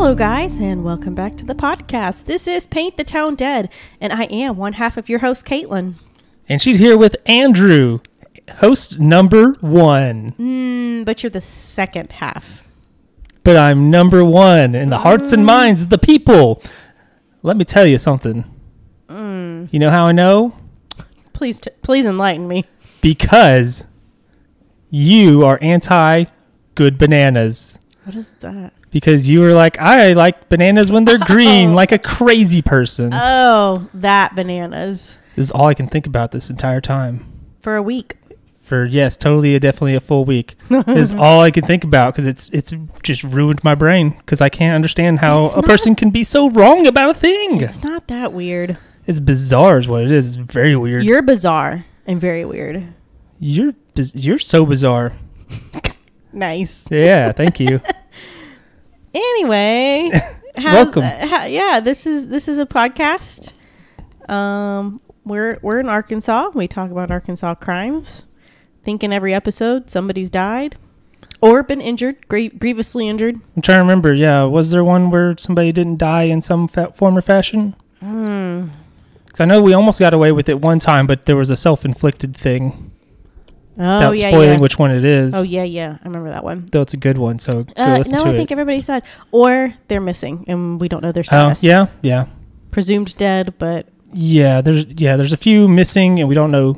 Hello guys, and welcome back to the podcast. This is Paint the Town Dead, and I am one half of your host, Caitlin. And she's here with Andrew, host number 1. But you're the second half. But I'm number 1 in the hearts and minds of the people. Let me tell you something. You know how I know? Please enlighten me. Because you are anti-good bananas. What is that? Because you were like, I like bananas when they're green, like a crazy person. Oh, that bananas. This is all I can think about this entire time. For a week. Definitely a full week. Is all I can think about because it's just ruined my brain because I can't understand how a person can be so wrong about a thing. It's not that weird. It's bizarre is what it is. It's very weird. You're bizarre and very weird. You're so bizarre. Nice. Yeah, thank you. Anyway, welcome. This is a podcast. We're in Arkansas. We talk about Arkansas crimes. I think in every episode somebody's died or been injured, grievously injured. I'm trying to remember. Yeah, was there one where somebody didn't die in some form or fashion? Because I know we almost got away with it one time, but there was a self-inflicted thing. Oh, without spoiling which one it is. Oh, yeah. I remember that one. Though it's a good one, so go listen to it. No, I think everybody's died. Or they're missing, and we don't know their status. Oh, yeah. Presumed dead, but... Yeah, there's a few missing, and we don't know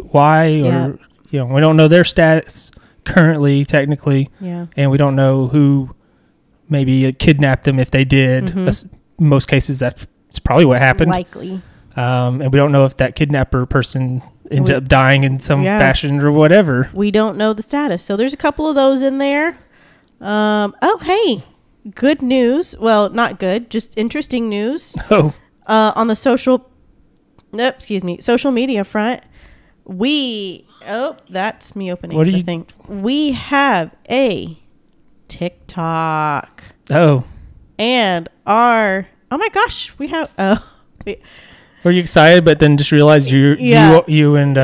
why, or we don't know their status currently, technically. Yeah. And we don't know who maybe kidnapped them if they did. In most cases, that's probably what happened. Likely. And we don't know if that kidnapper person ended up dying in some fashion or whatever. We don't know the status. So there's a couple of those in there. Hey, good news. Well, not good, just interesting news. Oh. On the social media front, that's me opening the thing. We have a TikTok. Oh. And oh my gosh, we have, Were you excited, but then just realized you and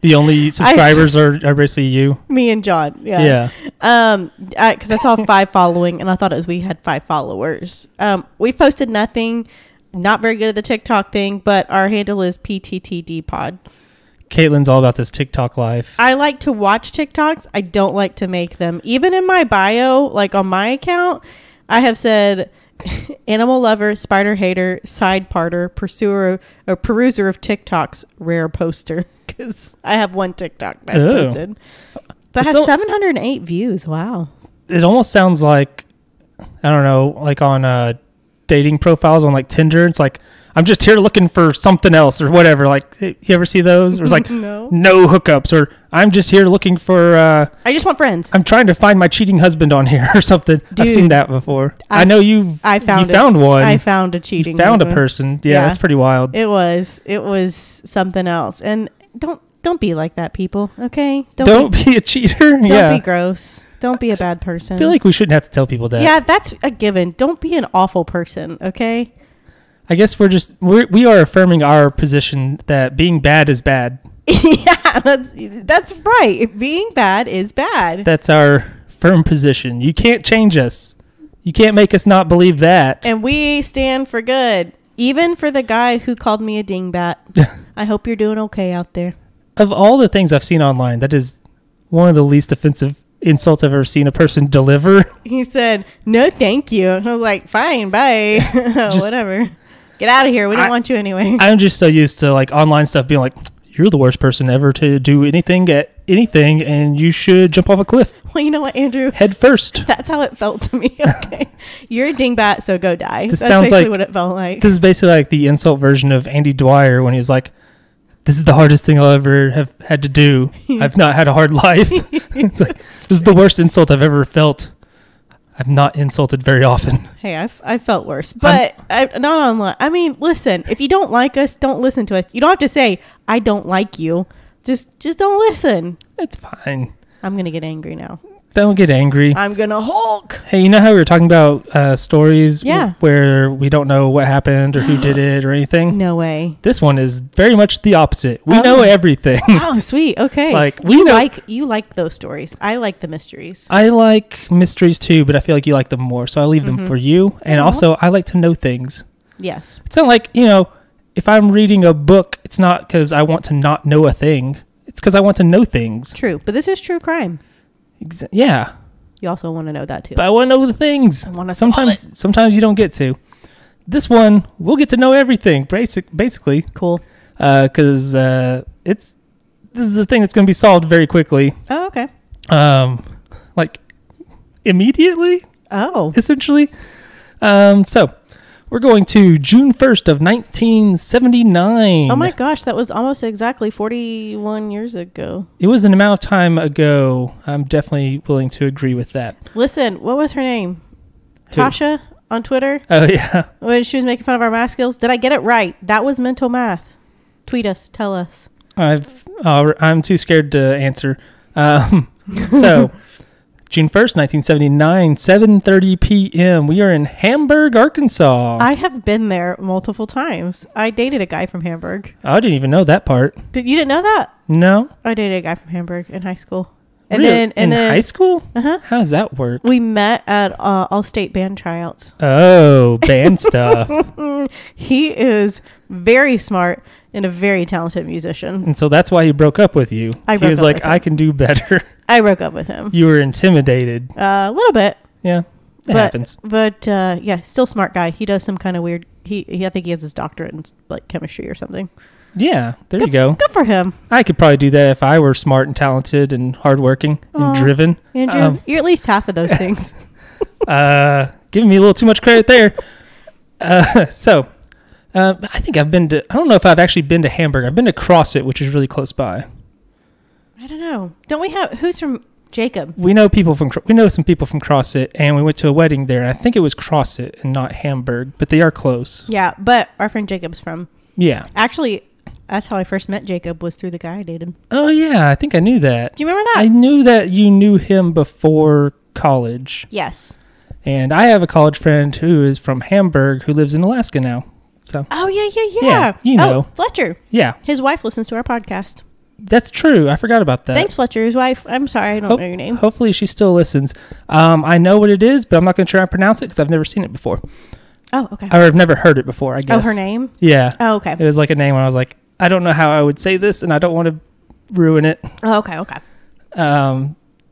the only subscribers are basically you? Me and John, yeah. Because I saw 5 following, and I thought we had 5 followers. We've posted nothing, not very good at the TikTok thing, but our handle is PTTDpod. Caitlin's all about this TikTok life. I like to watch TikToks. I don't like to make them. Even in my bio, like on my account, I have said... animal lover, spider hater, side parter, peruser of TikToks, rare poster. Because I have one TikTok that I posted that has 708 views. Wow. It almost sounds like, I don't know, like on dating profiles on like Tinder. It's like, I'm just here looking for something else or whatever. Like, you ever see those? Or it's like, no hookups, or I'm just here looking for... I just want friends. I'm trying to find my cheating husband on here or something. Dude, I've seen that before. I know you found one. I found a cheating husband. Found a person. Yeah, that's pretty wild. It was something else. And don't be like that, people. Okay? Don't be a cheater. Don't be gross. Don't be a bad person. I feel like we shouldn't have to tell people that. Yeah, that's a given. Don't be an awful person. Okay? I guess we are affirming our position that being bad is bad. Yeah, that's right. Being bad is bad. That's our firm position. You can't change us. You can't make us not believe that. And we stand for good. Even for the guy who called me a dingbat. I hope you're doing okay out there. Of all the things I've seen online, that is one of the least offensive insults I've ever seen a person deliver. He said, "No, thank you." And I was like, "Fine, bye." Whatever. Get out of here. We don't want you anyway. I'm just so used to like online stuff being like, you're the worst person ever to do anything at anything, and you should jump off a cliff. Well, you know what, Andrew? Head first. That's how it felt to me. Okay. You're a dingbat, so go die. That's basically what it felt like. This is basically like the insult version of Andy Dwyer when he's like, this is the hardest thing I'll ever have had to do. I've not had a hard life. It's like, this is the worst insult I've ever felt. I've not insulted very often. Hey, I felt worse, but not online. I mean, listen, if you don't like us, don't listen to us. You don't have to say, I don't like you. Just don't listen. It's fine. I'm going to get angry now. Don't get angry. I'm gonna Hulk. Hey, you know how we were talking about stories Yeah. where we don't know what happened or who did it or anything? No way. This one is very much the opposite. We know everything. Oh, sweet. Okay. Like, we know. You like those stories. I like the mysteries. I like mysteries too, but I feel like you like them more, so I leave them for you. And also, I like to know things. Yes. It's not like, if I'm reading a book, it's not because I want to not know a thing. It's because I want to know things. True. But this is true crime. Yeah. You also want to know that too. But I want to know the things. I want to solve it. Sometimes you don't get to. This one, we'll get to know everything, basically. Cool. Because this is a thing that's going to be solved very quickly. Oh, okay. Like immediately. Oh. Essentially. So we're going to June 1st of 1979. Oh my gosh, that was almost exactly 41 years ago. It was an amount of time ago. I'm definitely willing to agree with that. Listen, what was her name? Who? Tasha on Twitter? Oh, yeah. When she was making fun of our math skills. Did I get it right? That was mental math. Tweet us. Tell us. I'm too scared to answer. So, June 1st, 1979, 7:30 p.m. We are in Hamburg, Arkansas. I have been there multiple times. I dated a guy from Hamburg. I didn't even know that part. You didn't know that? No. I dated a guy from Hamburg in high school. And Really? then in high school? Uh-huh. How does that work? We met at all-state band tryouts. Oh, band stuff. He is very smart and a very talented musician. And so that's why he broke up with you. I He broke was up like, with him. I can do better. I broke up with him. You were intimidated. A little bit. Yeah, it happens. But yeah, still smart guy. He does some kind of weird. I think he has his doctorate in like chemistry or something. Yeah, there you go. Good for him. I could probably do that if I were smart and talented and hardworking and driven. Andrew, you're at least half of those things. Giving me a little too much credit there. I think I've been to, I don't know if I've actually been to Hamburg. I've been to CrossFit, which is really close by. I don't know. Don't we have, who's from Jacob? We know some people from CrossFit, and we went to a wedding there. And I think it was CrossFit and not Hamburg, but they are close. Yeah, but our friend Jacob's from. Yeah. Actually, that's how I first met Jacob, was through the guy I dated. Oh, yeah. I think I knew that. Do you remember that? I knew that you knew him before college. Yes. And I have a college friend who is from Hamburg who lives in Alaska now. So. Oh, yeah. Yeah, you know. Oh, Fletcher. Yeah. His wife listens to our podcast. That's true. I forgot about that. Thanks, Fletcher. His wife. I'm sorry, I don't know your name. Hopefully she still listens. I know what it is, but I'm not going to try and pronounce it because I've never seen it before. Oh, okay. Or I've never heard it before, I guess. Oh, her name? Yeah. Oh, okay. It was like a name where I was like, I don't know how I would say this, and I don't want to ruin it. Oh, okay.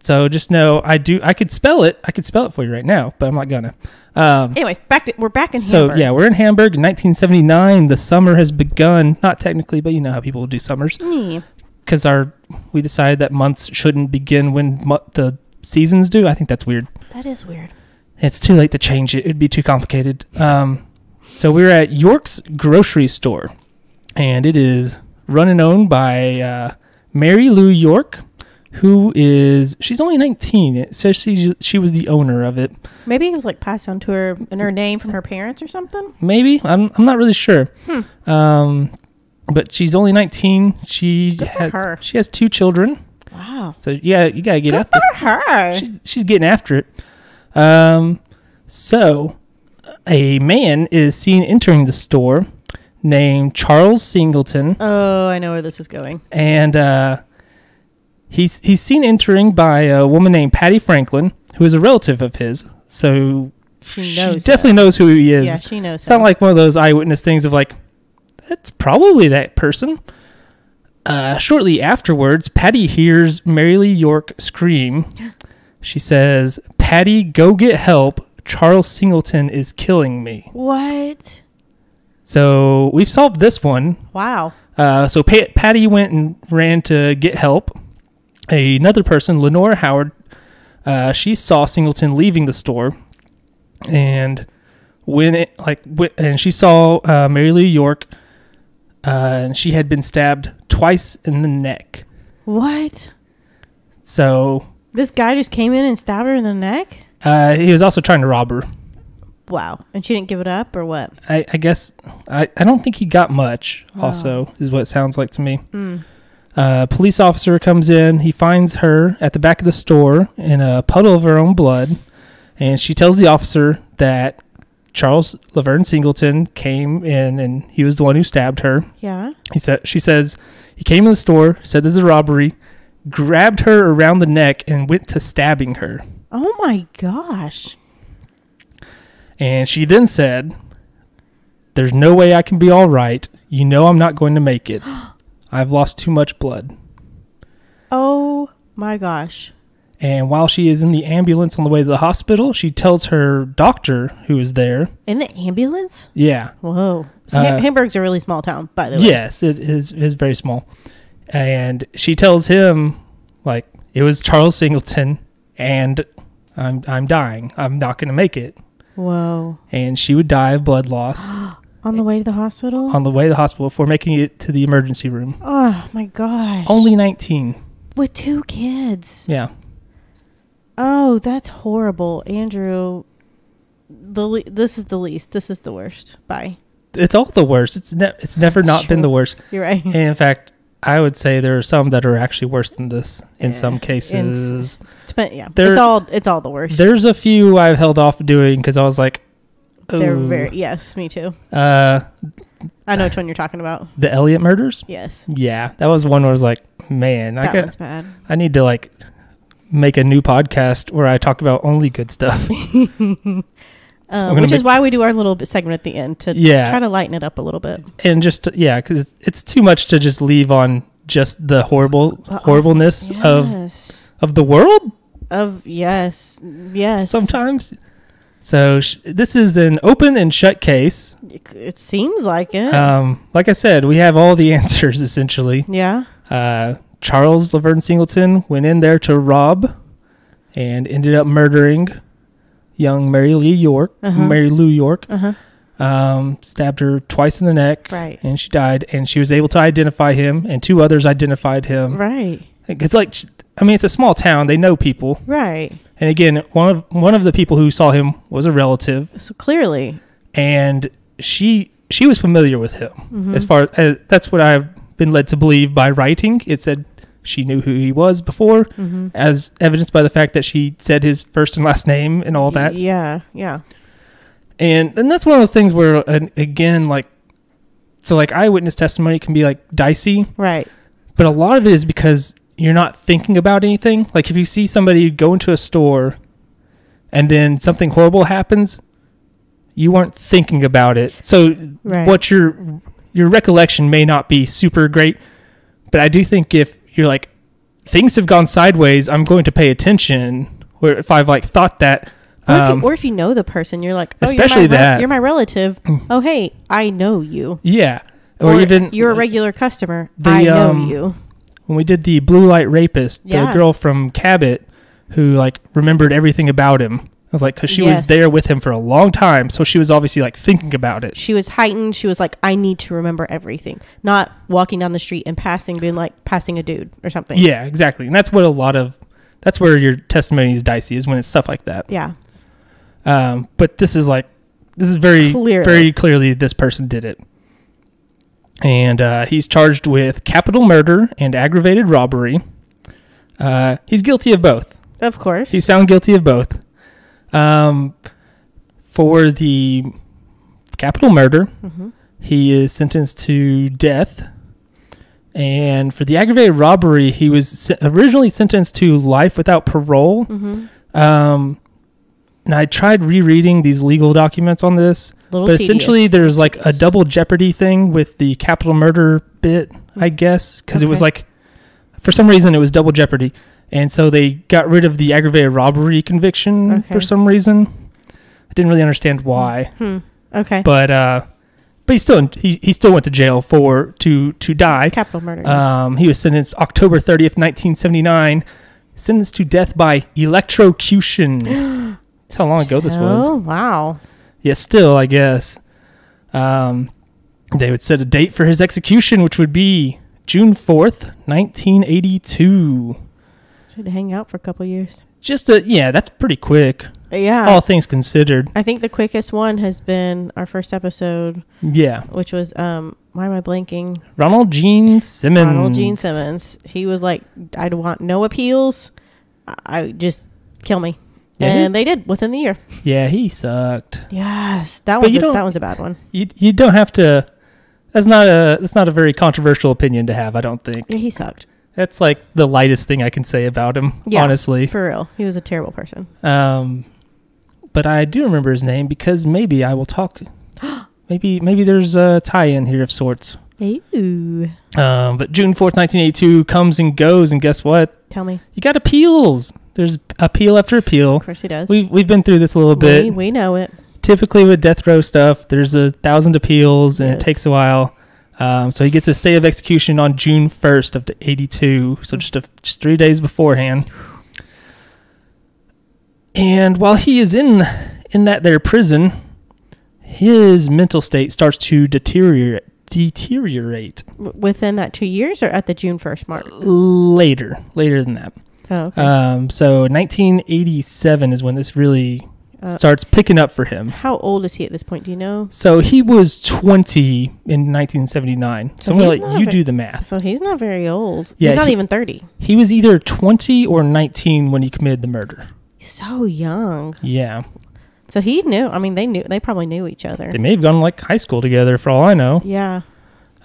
So just know I could spell it. I could spell it for you right now, but I'm not gonna. Anyways, we're back in so Hamburg. Yeah, we're in Hamburg in 1979. The summer has begun. Not technically, but you know how people do summers. Because we decided that months shouldn't begin when the seasons do. I think that's weird. That is weird. It's too late to change it. It'd be too complicated. So we were at York's grocery store, and it is run and owned by Mary Lou York, she's only 19. It says she was the owner of it. She was like passed on to her in her name from her parents or something. Maybe. I'm not really sure. But she's only 19. She has 2 children. Wow. So yeah, you gotta get Good after for her. She's getting after it. So a man is seen entering the store named Charles Singleton. Oh, I know where this is going. And he's seen entering by a woman named Patty Franklin, who is a relative of his. So she definitely knows who he is. Yeah, she knows. It's not like one of those eyewitness things of like, that's probably that person. Shortly afterwards, Patty hears Mary Lee York scream. She says, "Patty, go get help. Charles Singleton is killing me." What? So we've solved this one. Wow. So Patty went and ran to get help. Another person, Lenore Howard, she saw Singleton leaving the store, and she saw Mary Lee York, and she had been stabbed twice in the neck. What? So this guy just came in and stabbed her in the neck? He was also trying to rob her. Wow. And she didn't give it up, or what? I guess I don't think he got much. Also, is what it sounds like to me. A police officer comes in. He finds her at the back of the store in a puddle of her own blood. And she tells the officer that Charles Laverne Singleton came in and he was the one who stabbed her. Yeah. She says he came in the store, said this is a robbery, grabbed her around the neck and went to stabbing her. Oh my gosh. And she then said, there's no way I can be all right. You know I'm not going to make it. I've lost too much blood. Oh my gosh. And while she is in the ambulance on the way to the hospital, she tells her doctor who is there. In the ambulance? Yeah. Whoa. So Hamburg's a really small town, by the way. Yes, it is very small. And she tells him, like, it was Charles Singleton, and I'm dying. I'm not going to make it. Whoa. And she would die of blood loss. On the way to the hospital? On the way to the hospital before making it to the emergency room. Oh, my gosh. Only 19. With 2 kids. Yeah. Oh, that's horrible. Andrew, this is the least. This is the worst. Bye. It's all the worst. It's never not been the worst. You're right. And in fact, I would say there are some that are actually worse than this in some cases. It's all the worst. There's a few I've held off doing because I was like, ooh. They're very, yes, me too. I know which one you're talking about. The Elliott murders? Yes. Yeah, that was one where I was like, man, that one's bad. I need to like make a new podcast where I talk about only good stuff. Which is why we do our little segment at the end to try to lighten it up a little bit. And just, because it's too much to just leave on just the horribleness of the world. Yes. Sometimes. So this is an open and shut case. It seems like it. Like I said, we have all the answers essentially. Yeah. Charles Laverne Singleton went in there to rob and ended up murdering young Mary Lou York. Stabbed her twice in the neck. Right. And she died. And she was able to identify him, and 2 others identified him. Right. It's like, it's a small town. They know people. Right. And again, one of the people who saw him was a relative. So clearly. And she was familiar with him. Mm-hmm. As far as that's what I've been led to believe by writing. It said she knew who he was before, as evidenced by the fact that she said his first and last name and all that. Yeah. And that's one of those things where, again, eyewitness testimony can be like dicey. Right. But a lot of it is because you're not thinking about anything. Like if you see somebody go into a store and then something horrible happens, you weren't thinking about it. So what your recollection may not be super great, but I do think if you're like, things have gone sideways, I'm going to pay attention. Or if I've like thought that, or if you know the person, you're like, especially you're my relative. Oh, hey, I know you. Yeah. Or even you're a regular customer. I know you. When we did the Blue Light Rapist, the girl from Cabot who like remembered everything about him. I was like, because she was there with him for a long time, so she was obviously like thinking about it. She was heightened. She was like, I need to remember everything, not walking down the street and being like passing a dude or something. Yeah, exactly. And that's what that's where your testimony is dicey, is when it's stuff like that. Yeah. But this is very clearly this person did it. And he's charged with capital murder and aggravated robbery. He's guilty of both. Of course. He's found guilty of both. For the capital murder, he is sentenced to death. And for the aggravated robbery, he was originally sentenced to life without parole. And I tried rereading these legal documents on this. Essentially there's like a double jeopardy thing with the capital murder bit, I guess, because it was like, for some reason it was double jeopardy. And so they got rid of the aggravated robbery conviction for some reason. I didn't really understand why. Okay. But he still went to jail to die. Capital murder. He was sentenced October 30th, 1979, sentenced to death by electrocution. That's how long ago this was. Oh, wow. Yeah, still, I guess. They would set a date for his execution, which would be June 4th, 1982. So he'd hang out for a couple years. That's pretty quick. Yeah. All things considered. I think the quickest one has been our first episode. Yeah. Which was Why am I blanking? Ronald Gene Simmons. Ronald Gene Simmons. He was like, I want no appeals. I just kill me. Yeah, and they did within the year. Yeah, he sucked. Yes, that one's a bad one. You don't have to. That's not a very controversial opinion to have. I don't think. Yeah, he sucked. That's like the lightest thing I can say about him. Yeah, honestly, for real, he was a terrible person. But I do remember his name because maybe I will talk. Maybe there's a tie-in here of sorts. Ooh. But June 4th, 1982 comes and goes, and guess what? Tell me. You got appeals. There's appeal after appeal. Of course he does. We've been through this a little bit. We know it. Typically with death row stuff, there's 1,000 appeals, and it takes a while. So he gets a stay of execution on June 1st of 82, so just 3 days beforehand. And while he is in that there prison, his mental state starts to deteriorate. Within that 2 years or at the June 1st mark? Later than that. Oh, okay. So 1987 is when this really starts picking up for him. How old is he at this point? Do you know? So he was 20 in 1979. So I'm going to let you do the math. So he's not very old. Yeah, he's not even 30. He was either 20 or 19 when he committed the murder. So young. Yeah. So he knew. I mean, they probably knew each other. They may have gone like high school together for all I know. Yeah.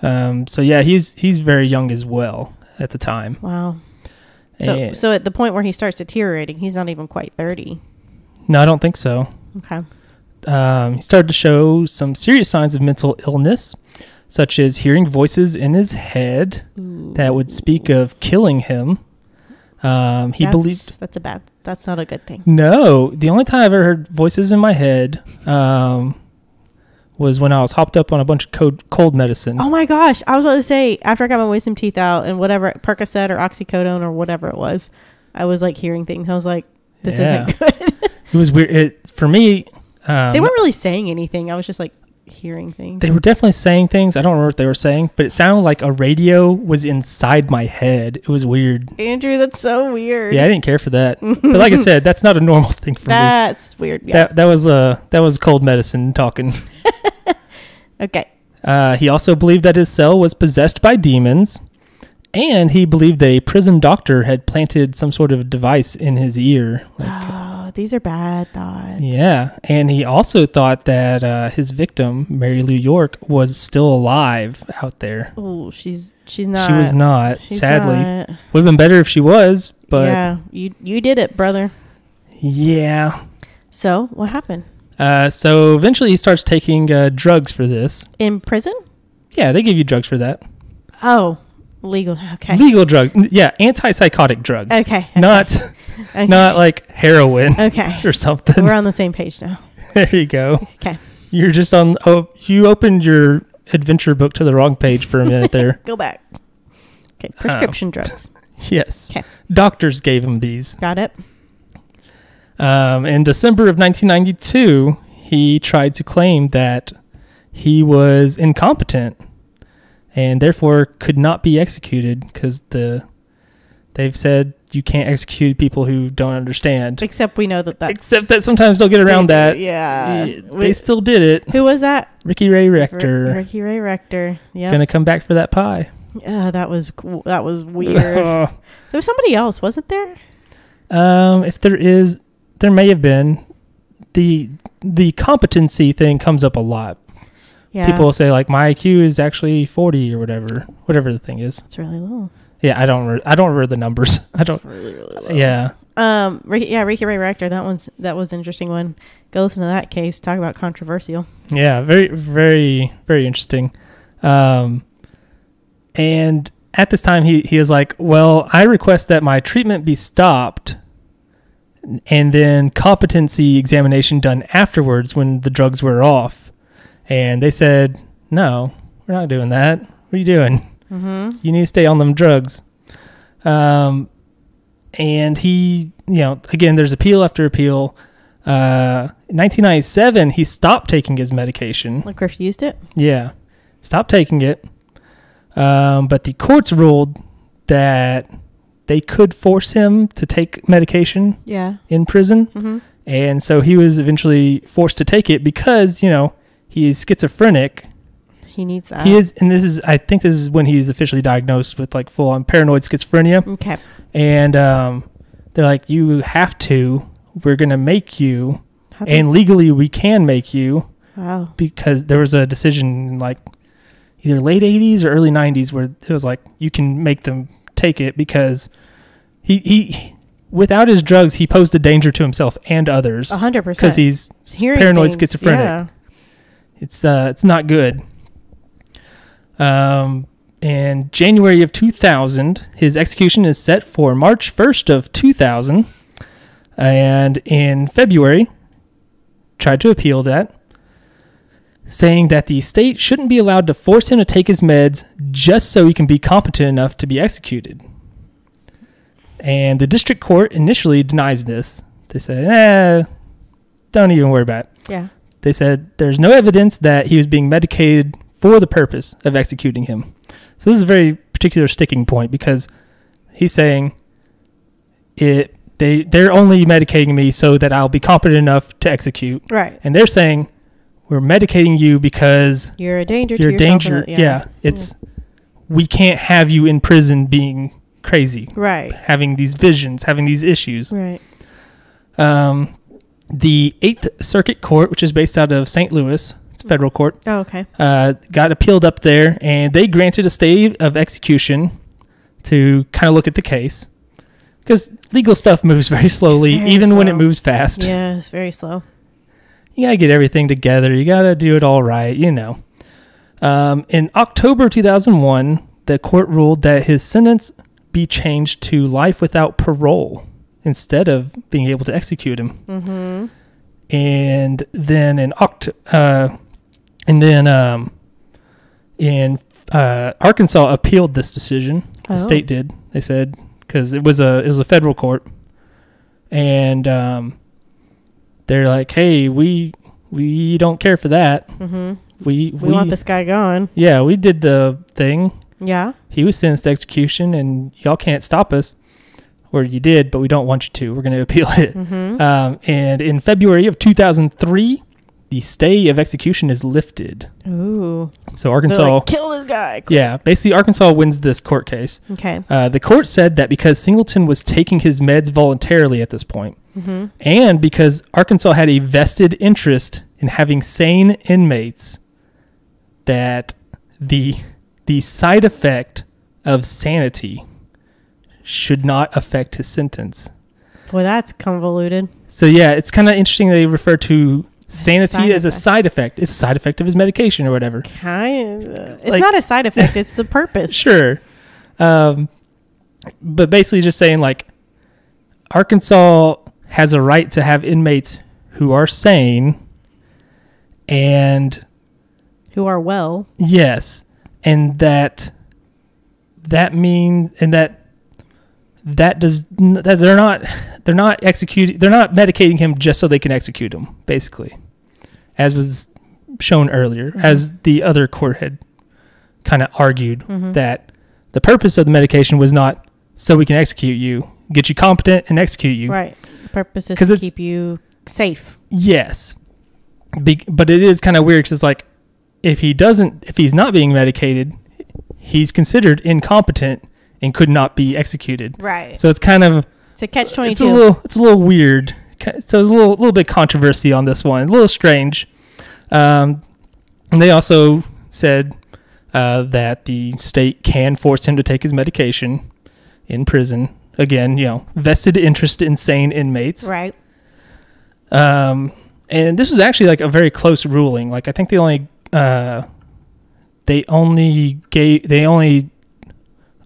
So yeah, he's very young as well at the time. Wow. So at the point where he starts deteriorating, he's not even quite 30. No, I don't think so. Okay. He started to show some serious signs of mental illness, such as hearing voices in his head that would speak of killing him. He believed that's not a good thing. No, the only time I ever heard voices in my head was when I was hopped up on a bunch of cold medicine. Oh my gosh. I was about to say, after I got my wisdom teeth out and whatever, Percocet or oxycodone or whatever it was, I was like hearing things. I was like, this isn't good. It was weird. For me, they weren't really saying anything. I was just like hearing things. They were definitely saying things. I don't remember what they were saying, but it sounded like a radio was inside my head. It was weird. Andrew, that's so weird. Yeah, I didn't care for that. But like I said, that's not a normal thing for me. That's weird. Yeah. That was cold medicine talking. Okay. He also believed that his cell was possessed by demons, and he believed a prison doctor had planted some sort of device in his ear. These are bad thoughts. Yeah, and he also thought that his victim, Mary Lou York, was still alive out there. Oh, she's not. She was not. Sadly, would have been better if she was. But yeah, you did it, brother. Yeah. So what happened? So eventually he starts taking drugs for this. In prison? Yeah, they give you drugs for that. Oh, legal. Okay. Legal drugs. Yeah, antipsychotic drugs. Okay. Not like heroin. Okay. Or something. We're on the same page now. There you go. Okay. You're just on. Oh, you opened your adventure book to the wrong page for a minute there. Go back. Okay. Prescription drugs. Yes. Okay. Doctors gave him these. Got it. In December of 1992, he tried to claim that he was incompetent and therefore could not be executed because they've said you can't execute people who don't understand. Except we know that's... Except that sometimes they'll get around that. Yeah. They still did it. Who was that? Ricky Ray Rector. Ricky Ray Rector. Yeah. Gonna come back for that pie. Yeah, that was weird. There was somebody else, wasn't there? If there is... There may have been. The competency thing comes up a lot. Yeah. People will say like my IQ is actually 40 or whatever the thing is. It's really low. Yeah, I don't remember the numbers. I don't. Really low. Yeah. Ricky Ray Rector. That was an interesting one. Go listen to that case. Talk about controversial. Yeah, very, very, very interesting. And at this time, he was like, "Well, I request that my treatment be stopped." And then competency examination done afterwards when the drugs were off. And they said, no, we're not doing that. What are you doing? Mm-hmm. You need to stay on them drugs. And he, again, there's appeal after appeal. In 1997, he stopped taking his medication. Like refused it? Yeah. Stopped taking it. But the courts ruled that they could force him to take medication in prison. Mm-hmm. And so he was eventually forced to take it because, he is schizophrenic. He needs that. He is, and I think this is when he's officially diagnosed with like full on paranoid schizophrenia. Okay. And they're like, you have to. We're gonna make you, and legally we can make you. Wow. Because there was a decision in like either late 80s or early 90s where it was like you can make them take it because he without his drugs he posed a danger to himself and others. 100%. Because he's paranoid schizophrenic. Yeah. It's not good. In January of 2000, his execution is set for March 1st of 2000. And in February, tried to appeal that, saying that the state shouldn't be allowed to force him to take his meds just so he can be competent enough to be executed. And the district court initially denies this. They said, don't even worry about it. Yeah. They said there's no evidence that he was being medicated for the purpose of executing him. So this is a very particular sticking point because he's saying they're only medicating me so that I'll be competent enough to execute. Right. And they're saying we're medicating you because you're a danger to yourself. Yeah. We can't have you in prison being crazy. Right. Having these visions, having these issues. Right. The 8th Circuit Court, which is based out of St. Louis, it's a federal court. Oh, okay. Got appealed up there, and they granted a stay of execution to kind of look at the case. Because legal stuff moves very slowly, when it moves fast. Yeah, it's very slow. You got to get everything together. You got to do it all right, you know. In October 2001, the court ruled that his sentence be changed to life without parole instead of being able to execute him. Mm-hmm. And then in Arkansas appealed this decision. The state did. They said because it was a federal court, and they're like, hey, we don't care for that. Mm-hmm. We want this guy gone. Yeah, we did the thing. Yeah. He was sentenced to execution, and y'all can't stop us. Or you did, but we don't want you to. We're going to appeal it. Mm-hmm. And in February of 2003, the stay of execution is lifted. Ooh. So Arkansas... kill this guy. Quick. Yeah. Basically, Arkansas wins this court case. Okay. The court said that because Singleton was taking his meds voluntarily at this point, mm-hmm. and because Arkansas had a vested interest in having sane inmates, that the side effect of sanity should not affect his sentence. Boy, that's convoluted. So yeah, it's kind of interesting they refer to sanity as a side effect. It's a side effect of his medication or whatever. It's not a side effect. It's the purpose. Sure. But basically just saying like Arkansas has a right to have inmates who are sane and who are well. Yes. And that means, and that they're not medicating him just so they can execute him, basically, as was shown earlier, mm-hmm. as the other court had kind of argued, mm-hmm. that the purpose of the medication was not so we can execute you, get you competent and execute you. Right. The purpose is to keep you safe. Yes. But it is kind of weird because it's like, if he's not being medicated, he's considered incompetent and could not be executed. Right. So it's kind of... It's a catch-22. It's a little weird. So there's a little bit of controversy on this one. A little strange. And they also said that the state can force him to take his medication in prison. Again, vested interest in sane inmates. Right. And this was actually like a very close ruling. Like I think they only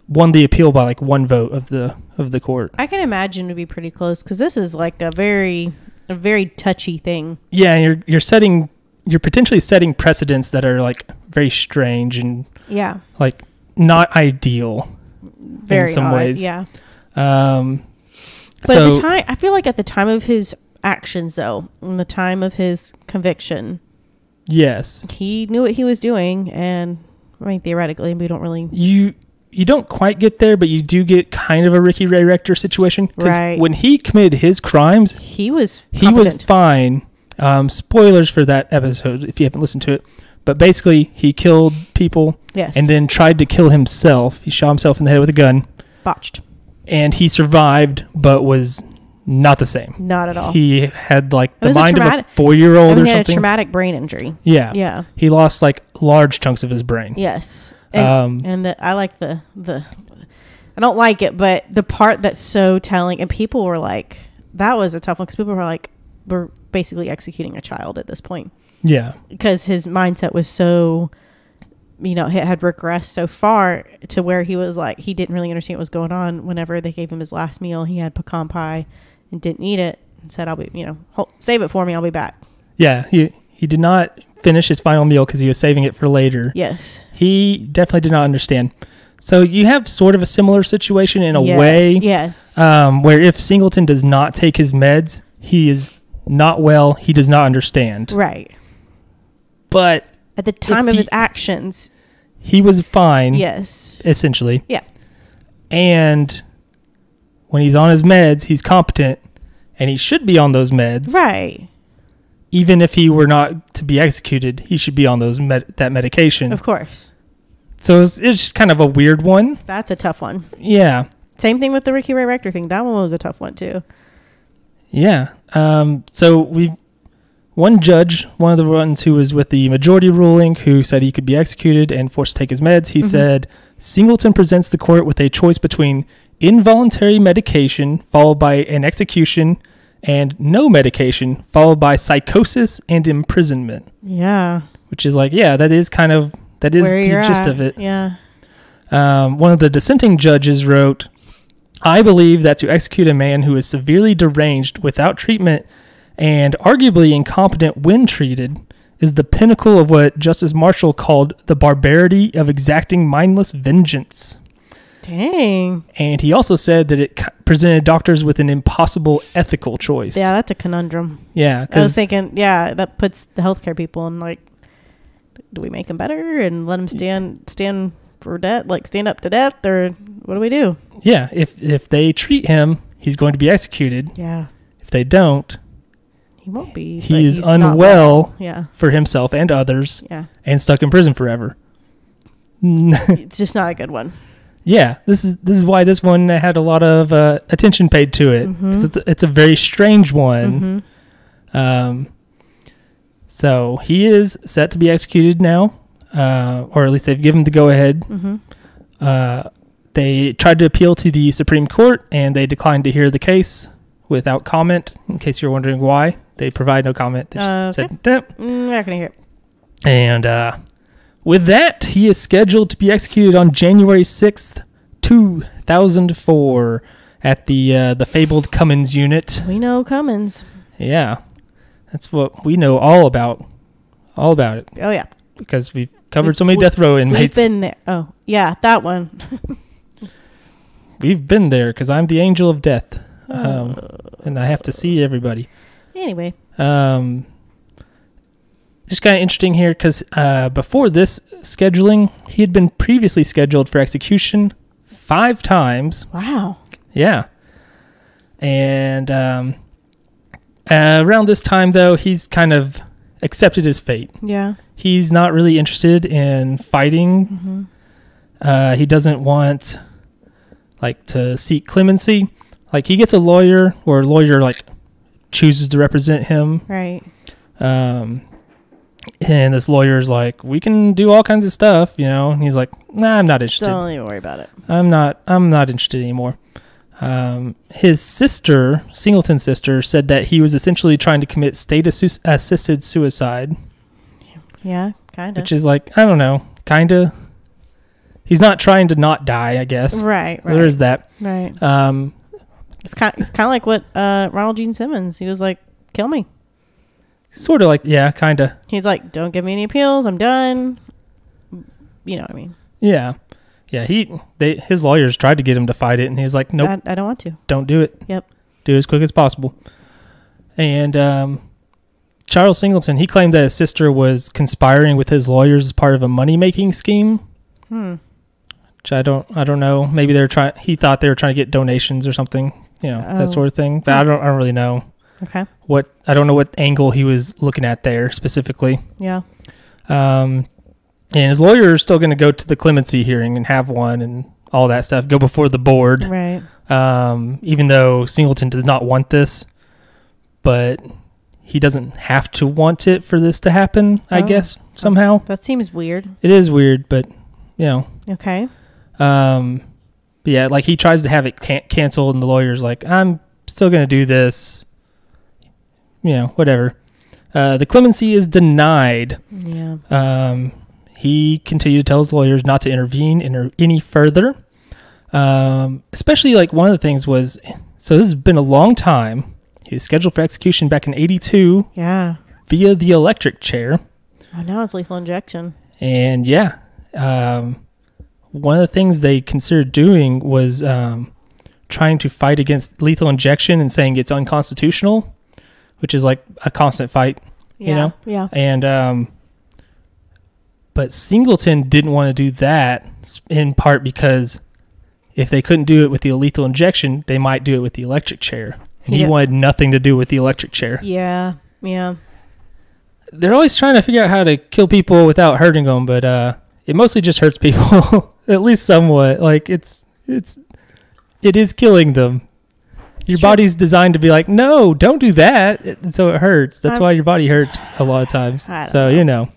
won the appeal by like one vote of the court. I can imagine it would be pretty close because this is like a very touchy thing. Yeah, and you're potentially setting precedents that are like very strange and like not ideal very in some odd, ways. Yeah. But at the time, I feel like at the time of his actions, though, in the time of his conviction, yes, he knew what he was doing, and I mean theoretically, we don't really You don't quite get there, but you do get kind of a Ricky Ray Rector situation. Right. When he committed his crimes, he was fine. Spoilers for that episode if you haven't listened to it. But basically, he killed people Yes. and then tried to kill himself. He shot himself in the head with a gun. Botched. And he survived, but was not the same. Not at all. He had like the was a mind of a traumatic- 4-year-old or He had a something. traumatic brain injury. Yeah. Yeah. He lost like large chunks of his brain. Yes. And I like the I don't like it, but the part that's so telling, and people were like, that was a tough one because people were like, we're basically executing a child at this point. Yeah. Because his mindset was so, had regressed so far to where he was like, he didn't really understand what was going on. Whenever they gave him his last meal, he had pecan pie and didn't eat it and said, I'll be, save it for me. I'll be back. Yeah. He did not finish his final meal because he was saving it for later. Yes. He definitely did not understand. So you have sort of a similar situation in a way. Yes. Where if Singleton does not take his meds, he is not well. He does not understand. Right. But at the time of his actions, he was fine. Yes. Essentially. Yeah. And when he's on his meds, he's competent, and he should be on those meds. Right. Even if he were not to be executed, he should be on those that medication. Of course. So it's just kind of a weird one. That's a tough one. Yeah. Same thing with the Ricky Ray Rector thing. That one was a tough one too. Yeah. So one judge, one of the ones who was with the majority ruling, who said he could be executed and forced to take his meds, he said, Singleton presents the court with a choice between involuntary medication followed by an execution and no medication followed by psychosis and imprisonment. Yeah. Which is like, yeah, that is the gist of it. Yeah. One of the dissenting judges wrote, I believe that to execute a man who is severely deranged without treatment and arguably incompetent when treated is the pinnacle of what Justice Marshall called the barbarity of exacting mindless vengeance. Dang. And he also said that it presented doctors with an impossible ethical choice. Yeah, that's a conundrum. Yeah. I was thinking, that puts the healthcare people in like, do we make them better and let them stand for death, like stand up to death, or what do we do? Yeah, if they treat him, he's going to be executed. Yeah. If they don't, he won't be. He is unwell yeah. for himself and others. Yeah. And stuck in prison forever. It's just not a good one. Yeah, this is why this one had a lot of attention paid to it, because it's a very strange one. So he is set to be executed now, or at least they've given the go-ahead. They tried to appeal to the Supreme Court, and they declined to hear the case without comment. In case you're wondering why, they provide no comment. They just said, nope. We're not going to hear it. And with that, he is scheduled to be executed on January 6th, 2004 at the fabled Cummins unit. We know Cummins. Yeah. That's what we know all about it. Oh, yeah. Because we've covered so many death row inmates. We've been there. Oh, yeah, that one. We've been there because I'm the angel of death. And I have to see everybody. Anyway. Just kind of interesting here because before this scheduling, he had been previously scheduled for execution 5 times. Wow. Yeah. And around this time, though, he's kind of accepted his fate. Yeah. He's not really interested in fighting. He doesn't want to seek clemency. Like, he gets a lawyer, or a lawyer chooses to represent him. Right. And this lawyer's like, we can do all kinds of stuff, And he's like, nah, I'm not interested. Don't even worry about it. I'm not interested anymore. His sister, Singleton's sister, said that he was essentially trying to commit state-assisted suicide. Yeah, kind of. Which is I don't know, kind of. He's not trying to not die, I guess. Right. There is that. Right. It's kind of like what Ronald Gene Simmons, he was like, kill me. Sort of yeah, kind of. He's like, don't give me any appeals, I'm done. You know what I mean? Yeah. Yeah, his lawyers tried to get him to fight it, and he was like, nope. I don't want to. Don't do it. Yep. Do it as quick as possible. And Charles Singleton, he claimed that his sister was conspiring with his lawyers as part of a money-making scheme. Which I don't know. Maybe he thought they were trying to get donations or something, that sort of thing. But I don't really know. Okay. I don't know what angle he was looking at there specifically. Yeah. And his lawyer is still going to go to the clemency hearing and have one and all that stuff, go before the board. Right. Even though Singleton does not want this, but he doesn't have to want it for this to happen, I guess, somehow. That seems weird. It is weird, but, you know. Okay. But yeah, like he tries to have it canceled, and the lawyer's like, I'm still going to do this. You know, whatever. The clemency is denied. Yeah. He continued to tell his lawyers not to intervene any further. Especially like one of the things was, so this has been a long time. He was scheduled for execution back in 1982. Yeah. Via the electric chair. Oh, now it's lethal injection. And yeah, one of the things they considered doing was trying to fight against lethal injection and saying it's unconstitutional, which is like a constant fight, you know? Yeah. And, but Singleton didn't want to do that in part because if they couldn't do it with the lethal injection, they might do it with the electric chair. And he wanted nothing to do with the electric chair. Yeah. Yeah. They're always trying to figure out how to kill people without hurting them, but it mostly just hurts people, at least somewhat. Like it is killing them. Your body's designed to be like, no, don't do that. And so it hurts. That's why your body hurts a lot of times. So, you know.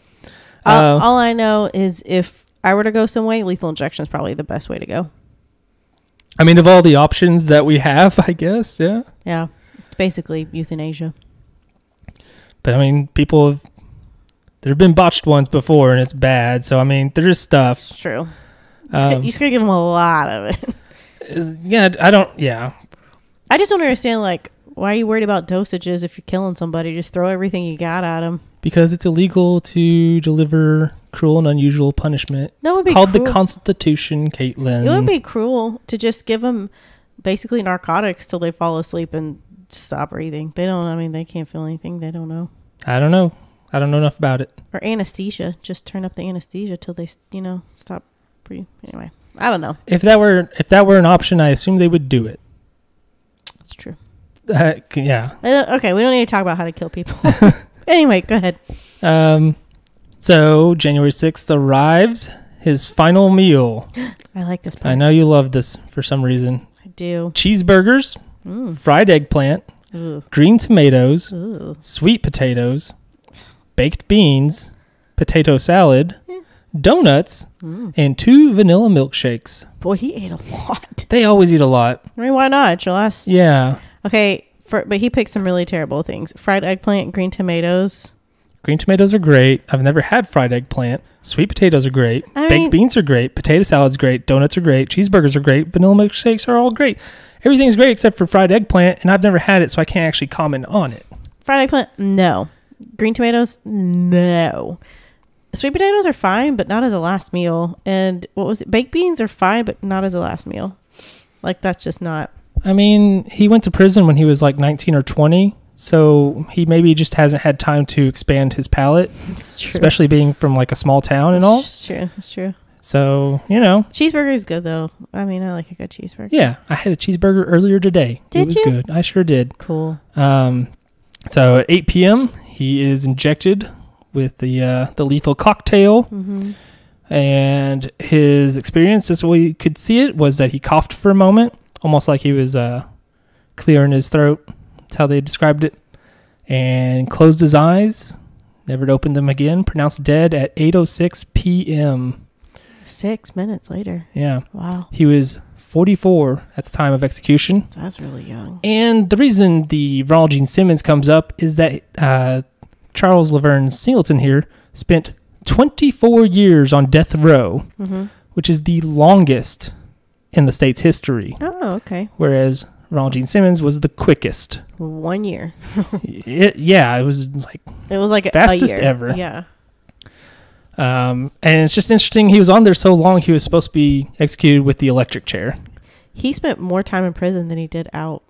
All I know is if I were to go some way, lethal injection is probably the best way to go. I mean, of all the options that we have, I guess, yeah. Yeah. It's basically euthanasia. But, I mean, there have been botched ones before, and it's bad. So, I mean, there is stuff. It's true. You just gotta give them a lot of it. I just don't understand, like, why are you worried about dosages if you're killing somebody? Just throw everything you got at them. Because it's illegal to deliver cruel and unusual punishment. No, it would be called cruel. The Constitution, Caitlin. It would be cruel to just give them basically narcotics till they fall asleep and stop breathing. They can't feel anything. They don't know. I don't know. I don't know enough about it. Or anesthesia. Just turn up the anesthesia till they, stop breathing. Anyway, I don't know. If that were an option, I assume they would do it. That's true. Yeah. Okay, we don't need to talk about how to kill people. Anyway, go ahead. So January 6th arrives, his final meal. I like this part. I know you love this for some reason. I do. Cheeseburgers, fried eggplant, green tomatoes, sweet potatoes, baked beans, potato salad, donuts, and 2 vanilla milkshakes. Boy, he ate a lot. They always eat a lot. I mean, why not? Josh? Yeah. Okay, but he picked some really terrible things. Fried eggplant, green tomatoes. Green tomatoes are great. I've never had fried eggplant. Sweet potatoes are great. Baked beans are great. Potato salad's great. Donuts are great. Cheeseburgers are great. Vanilla milkshakes are all great. Everything's great except for fried eggplant, and I've never had it, so I can't actually comment on it. Fried eggplant? No. Green tomatoes? No. Sweet potatoes are fine, but not as a last meal. And what was it? Baked beans are fine, but not as a last meal. Like, that's just not. I mean, he went to prison when he was like 19 or 20, so he maybe just hasn't had time to expand his palate. It's true. Especially being from like a small town and all. It's true. It's true. So, Cheeseburger is good, though. I mean, I like a good cheeseburger. Yeah, I had a cheeseburger earlier today. Did it was you? good. I sure did. Cool. So at 8 p.m., he is injected with the lethal cocktail. Mm-hmm. And his experience, as we could see it, was that he coughed for a moment, almost like he was clearing his throat. That's how they described it. And closed his eyes, never opened them again, pronounced dead at 8:06 p.m. 6 minutes later. Yeah. Wow. He was 44 at the time of execution. That's really young. And the reason the Ronald Gene Simmons comes up is that Charles Laverne Singleton here spent 24 years on death row, which is the longest in the state's history. Oh, okay. Whereas Ronald Gene Simmons was the quickest. 1 year. It was like fastest a year. ever. Yeah. And it's just interesting. He was on there so long, he was supposed to be executed with the electric chair. He spent more time in prison than he did out.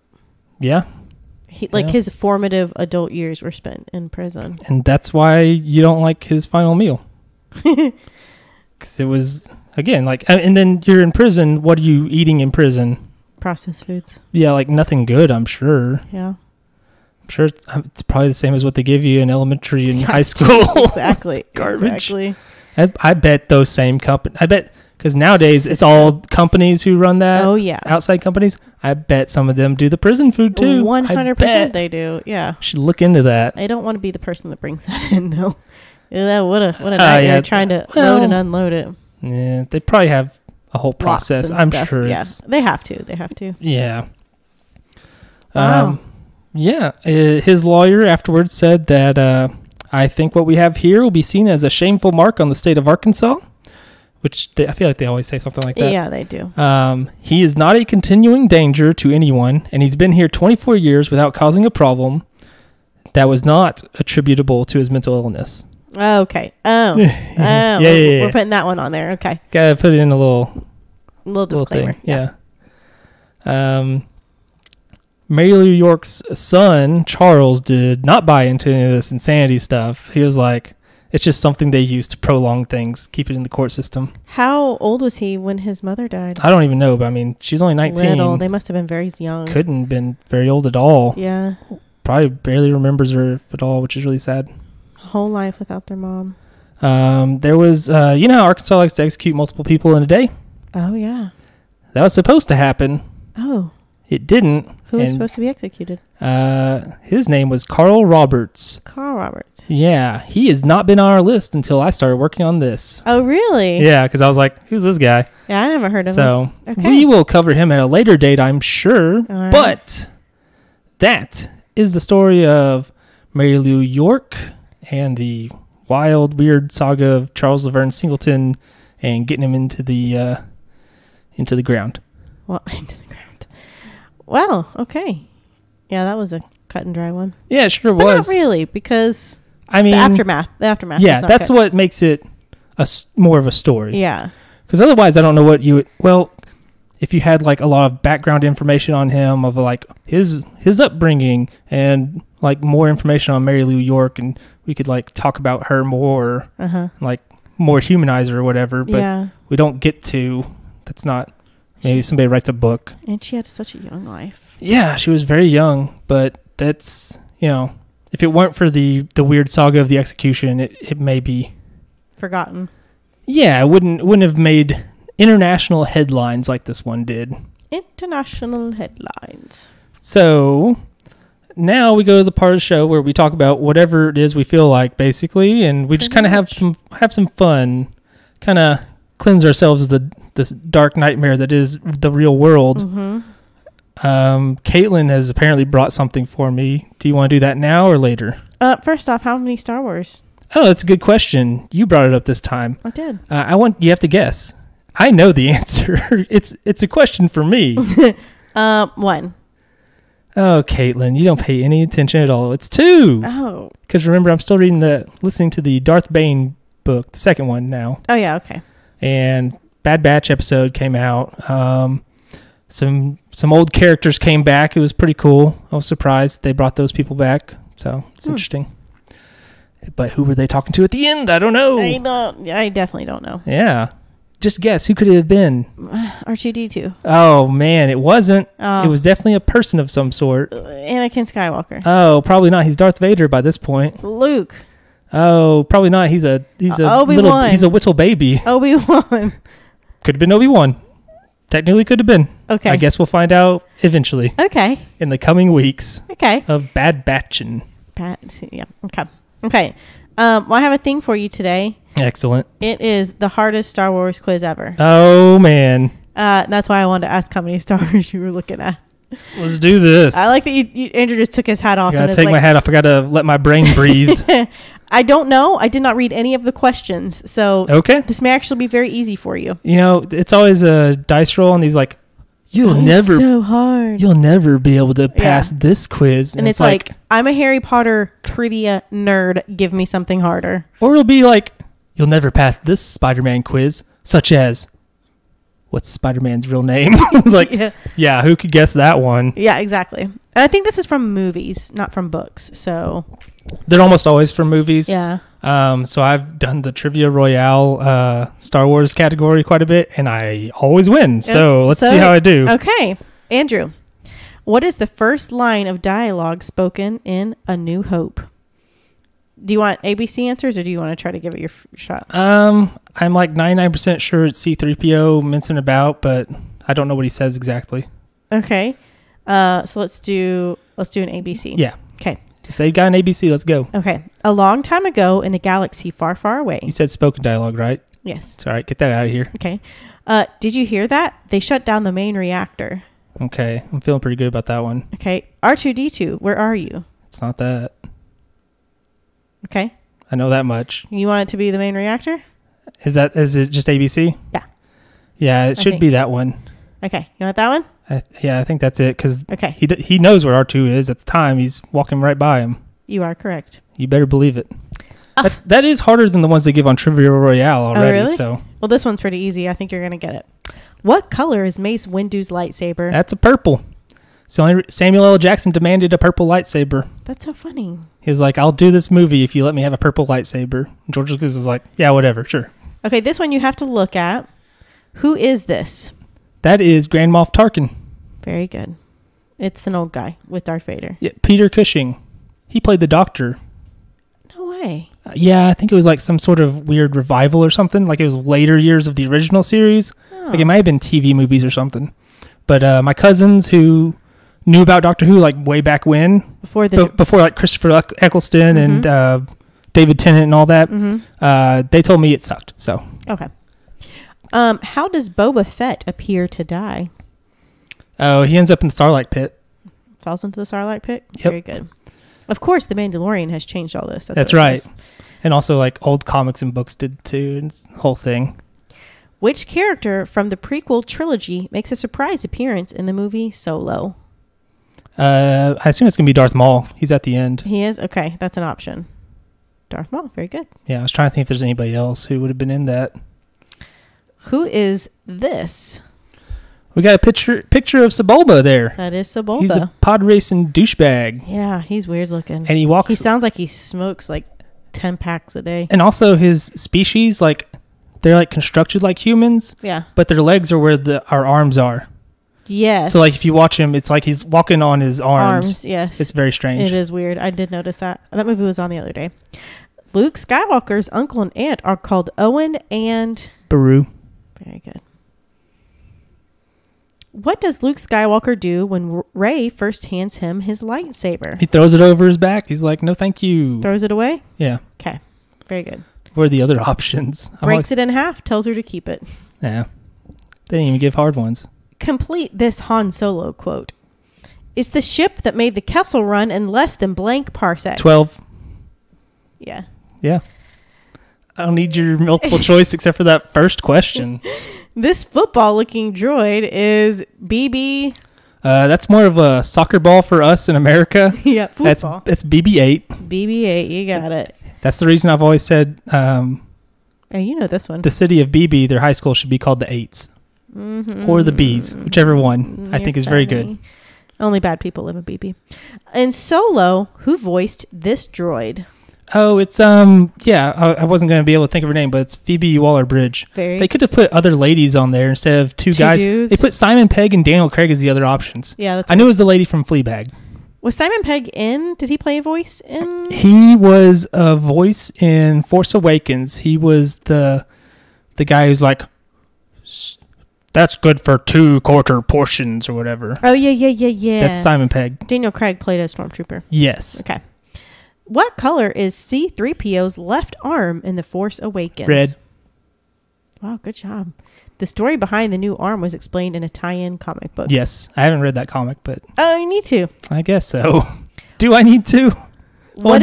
Yeah. His formative adult years were spent in prison. And that's why you don't like his final meal. Because it was, again, and then you're in prison. What are you eating in prison? Processed foods. Yeah, like nothing good, I'm sure. Yeah. I'm sure it's probably the same as what they give you in elementary and high school. Exactly. Garbage. Exactly. I bet those same companies. I bet because nowadays it's all companies who run that. Oh yeah. Outside companies. I bet some of them do the prison food too. 100% they do. Yeah. Should look into that. I don't want to be the person that brings that in though. What a nightmare trying to load and unload it. Yeah, they probably have a whole process. I'm sure. Yeah, they have to. Yeah. Wow. His lawyer afterwards said that I think what we have here will be seen as a shameful mark on the state of Arkansas, which I feel like they always say something like that. Yeah, they do. He is not a continuing danger to anyone, and he's been here 24 years without causing a problem that was not attributable to his mental illness. Okay. Oh. Yeah. We're putting that one on there. Okay. Gotta put it in a little disclaimer. Thing. Yeah. Mary Lou York's son, Charles, did not buy into any of this insanity stuff. He was like, it's just something they use to prolong things, keep it in the court system. How old was he when his mother died? I don't even know, but I mean, she's only 19. Little. They must have been very young. Couldn't have been very old at all. Yeah. Probably barely remembers her at all, which is really sad. Whole life without their mom. There was, you know how Arkansas likes to execute multiple people in a day? Oh, yeah. That was supposed to happen. Oh. It didn't. Who was supposed to be executed? His name was Carl Roberts. Carl Roberts. Yeah. He has not been on our list until I started working on this. Oh, really? Yeah, because I was like, who's this guy? Yeah, I never heard of him. So Okay. we will cover him at a later date, I'm sure. All right. But that is the story of Mary Lou York and the wild, weird saga of Charles Laverne Singleton and getting him into the ground. Well, into the ground. Wow. Okay. Yeah, that was a cut and dry one. Yeah, it sure But was. not really, because I mean, the aftermath. Yeah, is not that's cut. what makes it more of a story. Yeah. Because otherwise, I don't know what you would. Well, if you had like a lot of background information on him of like his upbringing and like more information on Mary Lou York, and we could like talk about her more, like more humanize her or whatever. But we don't get to. That's not. Maybe somebody writes a book. And she had such a young life. Yeah, she was very young, but that's, you know, if it weren't for the weird saga of the execution, it may be forgotten. Yeah, it wouldn't have made international headlines like this one did. International headlines. So now we go to the part of the show where we talk about whatever it is we feel like, basically, and we just kind of have some fun, kind of cleanse ourselves of this dark nightmare that is the real world. Mm-hmm. Caitlin has apparently brought something for me. Do you want to do that now or later? First off, how many Star Wars? Oh, that's a good question. You brought it up this time. I did. You have to guess. I know the answer. It's a question for me. One. Oh, Caitlin, you don't pay any attention at all. It's 2. Oh. Because remember, I'm still listening to the Darth Bane book, the second one now. Oh, yeah, okay. And Bad Batch episode came out. Some old characters came back. It was pretty cool. I was surprised they brought those people back. So it's interesting. But who were they talking to at the end? I don't know. I definitely don't know. Yeah. Just guess. Who could it have been? R2-D2. Oh, man. It wasn't. Oh. It was definitely a person of some sort. Anakin Skywalker. Oh, probably not. He's Darth Vader by this point. Luke. Oh, probably not. He's a Obi-Wan. He's a whittle baby. Obi-Wan. Could have been Obi-Wan. Technically could have been. Okay. I guess we'll find out eventually. Okay. In the coming weeks. Okay. Of Bad Batchin'. Yeah. Okay. Okay. Well, I have a thing for you today. Excellent. It is the hardest Star Wars quiz ever. Oh, man. That's why I wanted to ask how many Star Wars you were looking at. Let's do this. I like that Andrew just took his hat off. I gotta take my hat off. I gotta let my brain breathe. I don't know. I did not read any of the questions, so okay. This may actually be very easy for you. You know, it's always a dice roll on these like, so hard. You'll never be able to pass this quiz. And it's like, I'm a Harry Potter trivia nerd. Give me something harder. Or it'll be like, you'll never pass this Spider-Man quiz, such as, what's Spider-Man's real name? It's like, yeah, who could guess that one? Yeah, exactly. And I think this is from movies, not from books. So they're almost always from movies. Yeah. So I've done the Trivia Royale Star Wars category quite a bit, and I always win. So let's see how I do. Okay, Andrew. What is the first line of dialogue spoken in A New Hope? Do you want ABC answers, or do you want to try to give it your shot? I'm like 99% sure it's C-3PO mincing about, but I don't know what he says exactly. Okay. So let's do an ABC. Yeah. Okay. If they've got an ABC, let's go. Okay. A long time ago in a galaxy far, far away. You said spoken dialogue, right? Yes. It's all right. Get that out of here. Okay. Did you hear that? They shut down the main reactor. Okay. I'm feeling pretty good about that one. Okay. R2-D2, where are you? It's not that. Okay. I know that much. You want it to be the main reactor? Is it just ABC? Yeah. Yeah, it should be that one. Okay. You want that one? I think that's it, because okay. he knows where R2 is at the time. He's walking right by him. You are correct. You better believe it. That is harder than the ones they give on Trivia Royale already. Oh, really? So. Well, this one's pretty easy. I think you're going to get it. What color is Mace Windu's lightsaber? That's a purple. So Samuel L. Jackson demanded a purple lightsaber. That's so funny. He was like, I'll do this movie if you let me have a purple lightsaber. And George Lucas was like, yeah, whatever, sure. Okay, this one you have to look at. Who is this? That is Grand Moff Tarkin. Very good. It's an old guy with Darth Vader. Yeah, Peter Cushing. He played the Doctor. No way. Yeah, I think it was like some sort of weird revival or something. Like it was later years of the original series. Oh. Like it might have been TV movies or something. But my cousins who knew about Doctor Who like way back when, before like Christopher Eccleston and David Tennant and all that, they told me it sucked. So okay. How does Boba Fett appear to die? Oh, he ends up in the Starlight Pit. Falls into the Starlight Pit? Yep. Very good. Of course, The Mandalorian has changed all this. That's right. And also, like, old comics and books did, too, and the whole thing. Which character from the prequel trilogy makes a surprise appearance in the movie Solo? I assume it's going to be Darth Maul. He's at the end. He is? Okay, that's an option. Darth Maul, very good. Yeah, I was trying to think if there's anybody else who would have been in that. Who is this? We got a picture of Sebulba there. That is Sebulba. He's a pod racing douchebag. Yeah, he's weird looking. And he sounds like he smokes like 10 packs a day. And also his species, like, they're like constructed like humans. Yeah. But their legs are where our arms are. Yes. So like if you watch him, it's like he's walking on his arms. Yes. It's very strange. It is weird. I did notice that. That movie was on the other day. Luke Skywalker's uncle and aunt are called Owen and Beru. Very good. What does Luke Skywalker do when Rey first hands him his lightsaber? He throws it over his back. He's like, no, thank you. Throws it away? Yeah. Okay. Very good. What are the other options? Breaks it in half, tells her to keep it. Yeah. They didn't even give hard ones. Complete this Han Solo quote. Is the ship that made the Kessel Run in less than blank parsecs? 12. Yeah. Yeah. I don't need your multiple choice except for that first question. This football-looking droid is BB. That's more of a soccer ball for us in America. Yeah, football. That's BB-8. BB-8, you got it. That's the reason I've always said oh, you know this one. The city of BB, their high school should be called the Eights. Or the Bs, whichever one I think is very good. Only bad people live in BB. In Solo, who voiced this droid? Oh, it's I wasn't going to be able to think of her name, but it's Phoebe Waller-Bridge. They could have put other ladies on there instead of two guys. Dudes. They put Simon Pegg and Daniel Craig as the other options. Yeah, I knew it was the lady from Fleabag. Was Simon Pegg in? Did he play a voice in? He was a voice in Force Awakens. He was the guy who's like, that's good for 2/4 portions or whatever. Oh, yeah. That's Simon Pegg. Daniel Craig played a stormtrooper. Yes. Okay. What color is C-3PO's left arm in The Force Awakens? Red. Wow, good job. The story behind the new arm was explained in a tie-in comic book. Yes. I haven't read that comic, but... Oh, you need to. I guess so. Do I need to? What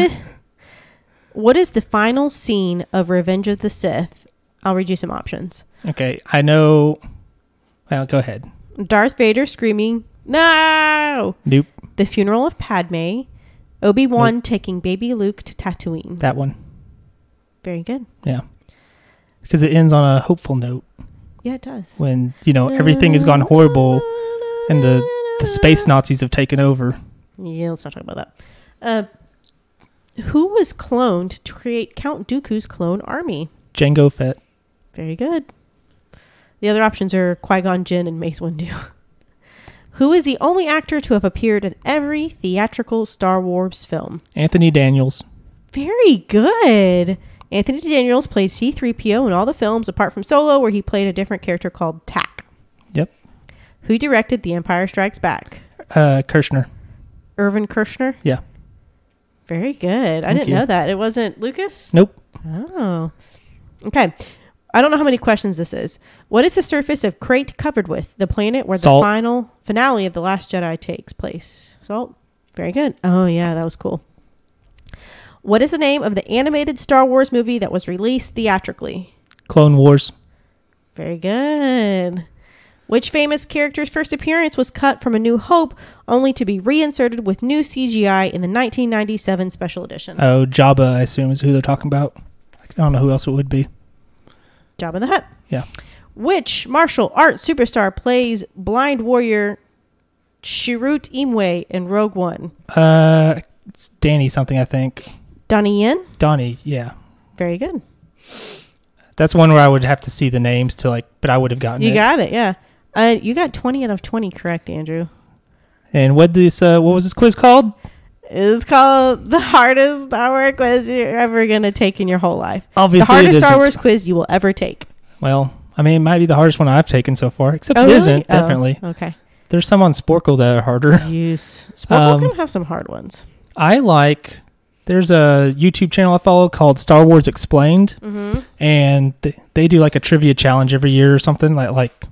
is the final scene of Revenge of the Sith? I'll read you some options. Okay, I know... Well, go ahead. Darth Vader screaming, "No!" Nope. The funeral of Padme. Obi-Wan taking baby Luke to Tatooine. That one. Very good. Yeah. Because it ends on a hopeful note. Yeah, it does. When, everything has gone horrible and the space Nazis have taken over. Yeah, let's not talk about that. Who was cloned to create Count Dooku's clone army? Jango Fett. Very good. The other options are Qui-Gon Jinn and Mace Windu. Who is the only actor to have appeared in every theatrical Star Wars film? Anthony Daniels. Very good. Anthony Daniels played C-3PO in all the films apart from Solo, where he played a different character called Tak. Yep. Who directed The Empire Strikes Back? Kirshner. Irvin Kershner? Yeah. Very good. I didn't know that. It wasn't Lucas? Nope. Oh. Okay. I don't know how many questions this is. What is the surface of Crate covered with? The planet where Salt. the finale of The Last Jedi takes place. Salt. Very good. Oh, yeah. That was cool. What is the name of the animated Star Wars movie that was released theatrically? Clone Wars. Very good. Which famous character's first appearance was cut from A New Hope, only to be reinserted with new CGI in the 1997 special edition? Oh, Jabba, I assume, is who they're talking about. I don't know who else it would be. Jabba the Hutt. Yeah. Which martial arts superstar plays blind warrior Chirrut Imwe in Rogue One? It's Danny something, I think. Donnie Yen? Donnie, yeah. Very good. That's one where I would have to see the names to but I would have gotten it. You got it, yeah. You got 20 out of 20 correct, Andrew. And what was this quiz called? It's called the hardest Star Wars quiz you're ever going to take in your whole life. Obviously, the hardest Star Wars quiz you will ever take. Well, I mean, it might be the hardest one I've taken so far, except it really? isn't, definitely. Oh, okay. There's some on Sporkle that are harder. Sporkle can have some hard ones. There's a YouTube channel I follow called Star Wars Explained, and they do a trivia challenge every year or something, like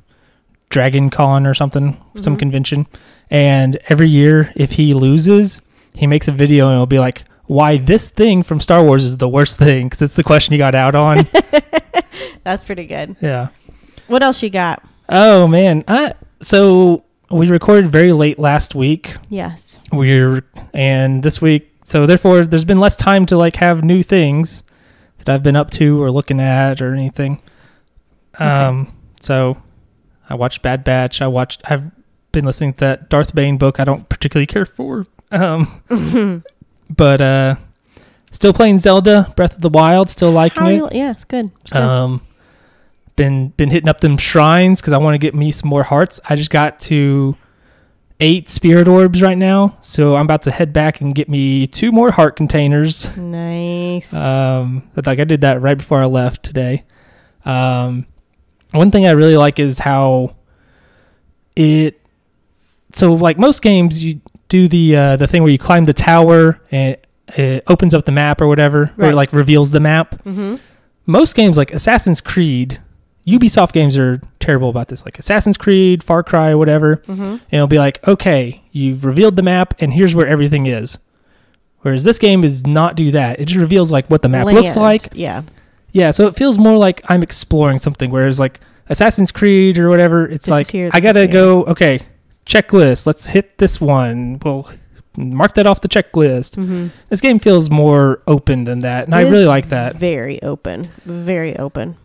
Dragon Con or something, some convention. And every year, if he loses, he makes a video and it'll be like, why this thing from Star Wars is the worst thing, because it's the question he got out on. That's pretty good. Yeah. What else you got? Oh, man. So we recorded very late last week. Yes. And this week, so therefore there's been less time to have new things that I've been up to or looking at or anything. Okay. So I watched Bad Batch. I've been listening to that Darth Bane book I don't particularly care for. But still playing Zelda Breath of the Wild, still liking it. Yeah, it's good. It's good. Been hitting up them shrines because I want to get me some more hearts. I just got to 8 spirit orbs right now, so I'm about to head back and get me 2 more heart containers. Nice. I did that right before I left today. One thing I really like is how most games, you do the thing where you climb the tower and it opens up the map or whatever, right, or reveals the map. Mm-hmm. Most games like Assassin's Creed, Ubisoft games are terrible about this, like Assassin's Creed, Far Cry, whatever. Mm-hmm. And it'll be like, okay, you've revealed the map and here's where everything is. Whereas this game does not do that. It just reveals what the map looks like. Yeah. Yeah, so it feels more like I'm exploring something, whereas Assassin's Creed or whatever, it's I gotta go, okay, checklist, let's hit this one. We'll mark that off the checklist. Mm-hmm. This game feels more open than that, and I really like that. Very open. Very open.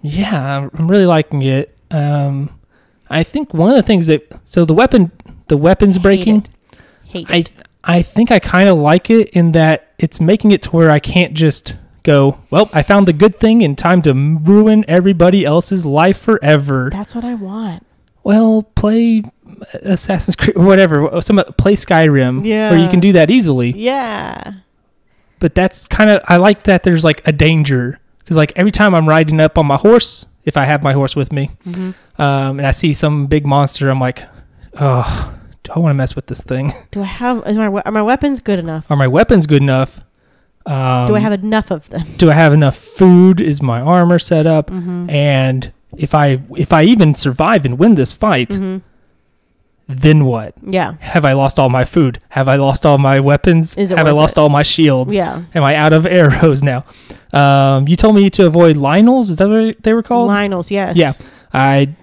Yeah, I'm really liking it. I think one of the things the weapons breaking, Hate it. I think I kind of like it in that it's making it to where I can't just go, well, I found the good thing in time to ruin everybody else's life forever. That's what I want. Well, play Assassin's Creed or whatever. Play Skyrim, yeah, where you can do that easily. Yeah. But that's I like that there's a danger. Because every time I'm riding up on my horse, if I have my horse with me, mm-hmm, and I see some big monster, I'm like, oh, do I want to mess with this thing? Are my weapons good enough? Are my weapons good enough? Do I have enough of them? Do I have enough food? Is my armor set up? Mm-hmm. And if I even survive and win this fight, mm-hmm, then what? Yeah. Have I lost all my food? Have I lost all my weapons? Have I lost all my shields? Yeah. Am I out of arrows now? You told me to avoid Lionels. Is that what they were called? Lionels, yes. Yeah. I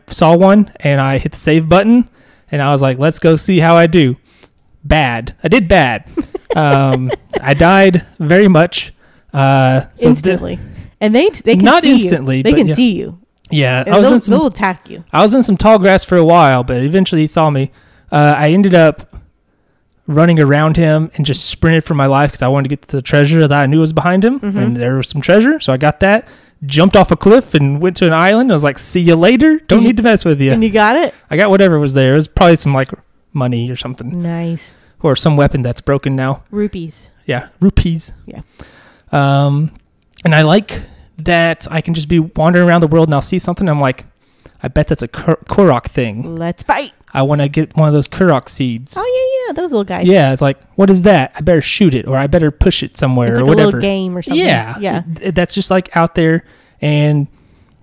saw one and I hit the save button and I was like, let's go see how I do. Bad. I did bad. I died very much. Instantly. And they can not see instantly, you. They can see you. Yeah. They'll attack you. I was in some tall grass for a while, but eventually he saw me. I ended up running around him and just sprinted for my life because I wanted to get to the treasure that I knew was behind him. Mm-hmm. And there was some treasure, so I got that. jumped off a cliff and went to an island. I was like, see you later. Don't need to mess with you. And you got it? I got whatever was there. It was probably some like money or something. Nice. Or some weapon that's broken now. Rupees. Yeah, rupees. Yeah. And I like that I can just be wandering around the world and I'll see something. I'm like, I bet that's a Korok thing. Let's fight. I want to get one of those Korok seeds. Oh, yeah, those little guys. Yeah, it's like, what is that? I better shoot it or I better push it somewhere it's like or whatever. A little game or something. Yeah. Yeah. That's just like out there. And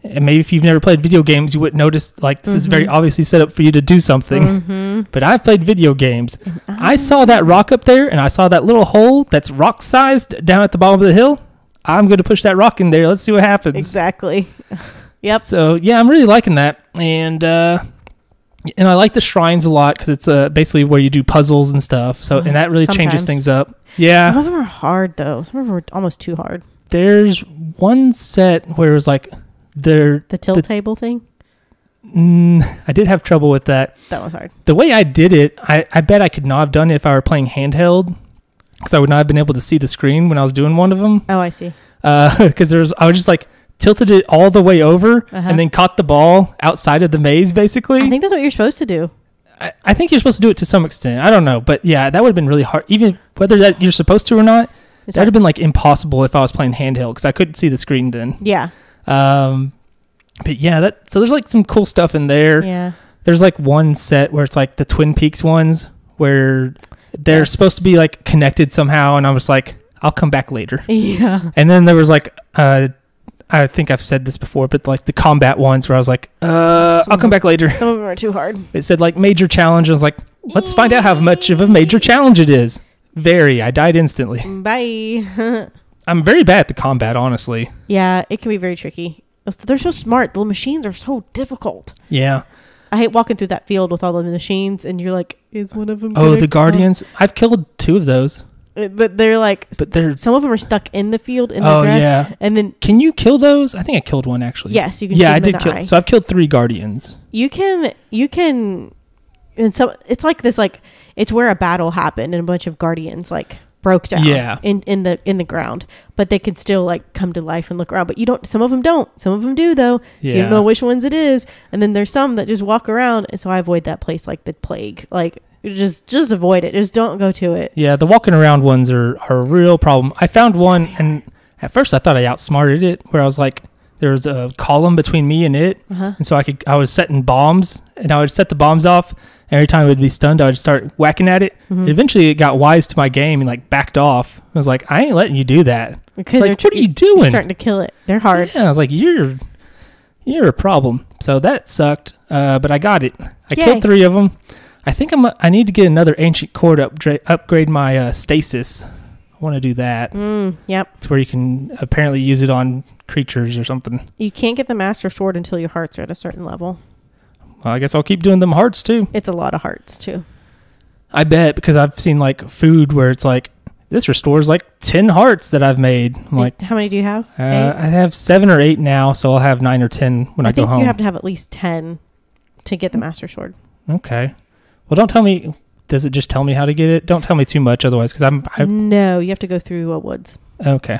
maybe if you've never played video games, you wouldn't notice like this is very obviously set up for you to do something. But I've played video games. I saw that rock up there and I saw that little hole that's rock sized down at the bottom of the hill. I'm going to push that rock in there. Let's see what happens. Exactly. Yep. So yeah, I'm really liking that. And I like the shrines a lot because it's basically where you do puzzles and stuff. So and that really changes things up. Yeah. Some of them are hard though. Some of them are almost too hard. There's one set where it was like the tilt table thing. I did have trouble with that. That was hard. The way I did it, I bet I could not have done it if I were playing handheld because I would not have been able to see the screen when I was doing one of them. Oh, I see. Because I was just like tilted it all the way over and then caught the ball outside of the maze basically. I think that's what you're supposed to do. I think you're supposed to do it to some extent. I don't know. But yeah, that would have been really hard. Even whether that you're supposed to or not, that would have been like impossible if I was playing handheld because I couldn't see the screen then. Yeah. But yeah, so there's like some cool stuff in there. Yeah. There's like one set where it's like the Twin Peaks ones where they're supposed to be like connected somehow. And I was like, I'll come back later. Yeah. And then there was like, I think I've said this before, but like the combat ones where I was like, I'll come back later. Some of them are too hard. It said like major challenge. I was like, let's find out how much of a major challenge it is. I died instantly. Bye. I'm very bad at the combat, honestly. Yeah, it can be very tricky. They're so smart. The machines are so difficult. Yeah. I hate walking through that field with all the machines and you're like, is one of them the Guardians? I've killed 2 of those. But they're like, some of them are stuck in the field in the ground. Yeah. And then can you kill those? I think I killed one actually. Yes, you can. Yeah, I did kill. So I've killed 3 Guardians. You can, and so it's like this, like it's where a battle happened and a bunch of Guardians like broke down. Yeah. In the ground, but they can still like come to life and look around. But you don't. Some of them don't. Some of them do though. So you don't know which ones it is. And then there's some that just walk around, and so I avoid that place like the plague. Like. Just avoid it. Just don't go to it. Yeah, the walking around ones are a real problem. I found one, and at first I thought I outsmarted it, where I was like, there was a column between me and it, and so I was setting bombs, and I would set the bombs off. Every time it would be stunned, I would start whacking at it. And eventually, it got wise to my game and like backed off. I was like, I ain't letting you do that. Because like, what are you doing? You're starting to kill it. They're hard. Yeah, I was like, you're a problem. So that sucked, but I got it. I killed 3 of them. I think I need to get another ancient core to upgrade my stasis. I want to do that. Yep. It's where you can apparently use it on creatures or something. You can't get the master sword until your hearts are at a certain level. Well, I guess I'll keep doing them hearts too. It's a lot of hearts too. I bet, because I've seen like food where it's like, this restores like 10 hearts that I've made. I'm like, how many do you have? I have 7 or 8 now, so I'll have 9 or 10 when I go home. You have to have at least 10 to get the master sword. Okay. Well, don't tell me. Does it just tell me how to get it? Don't tell me too much, otherwise, because No, you have to go through woods. Okay.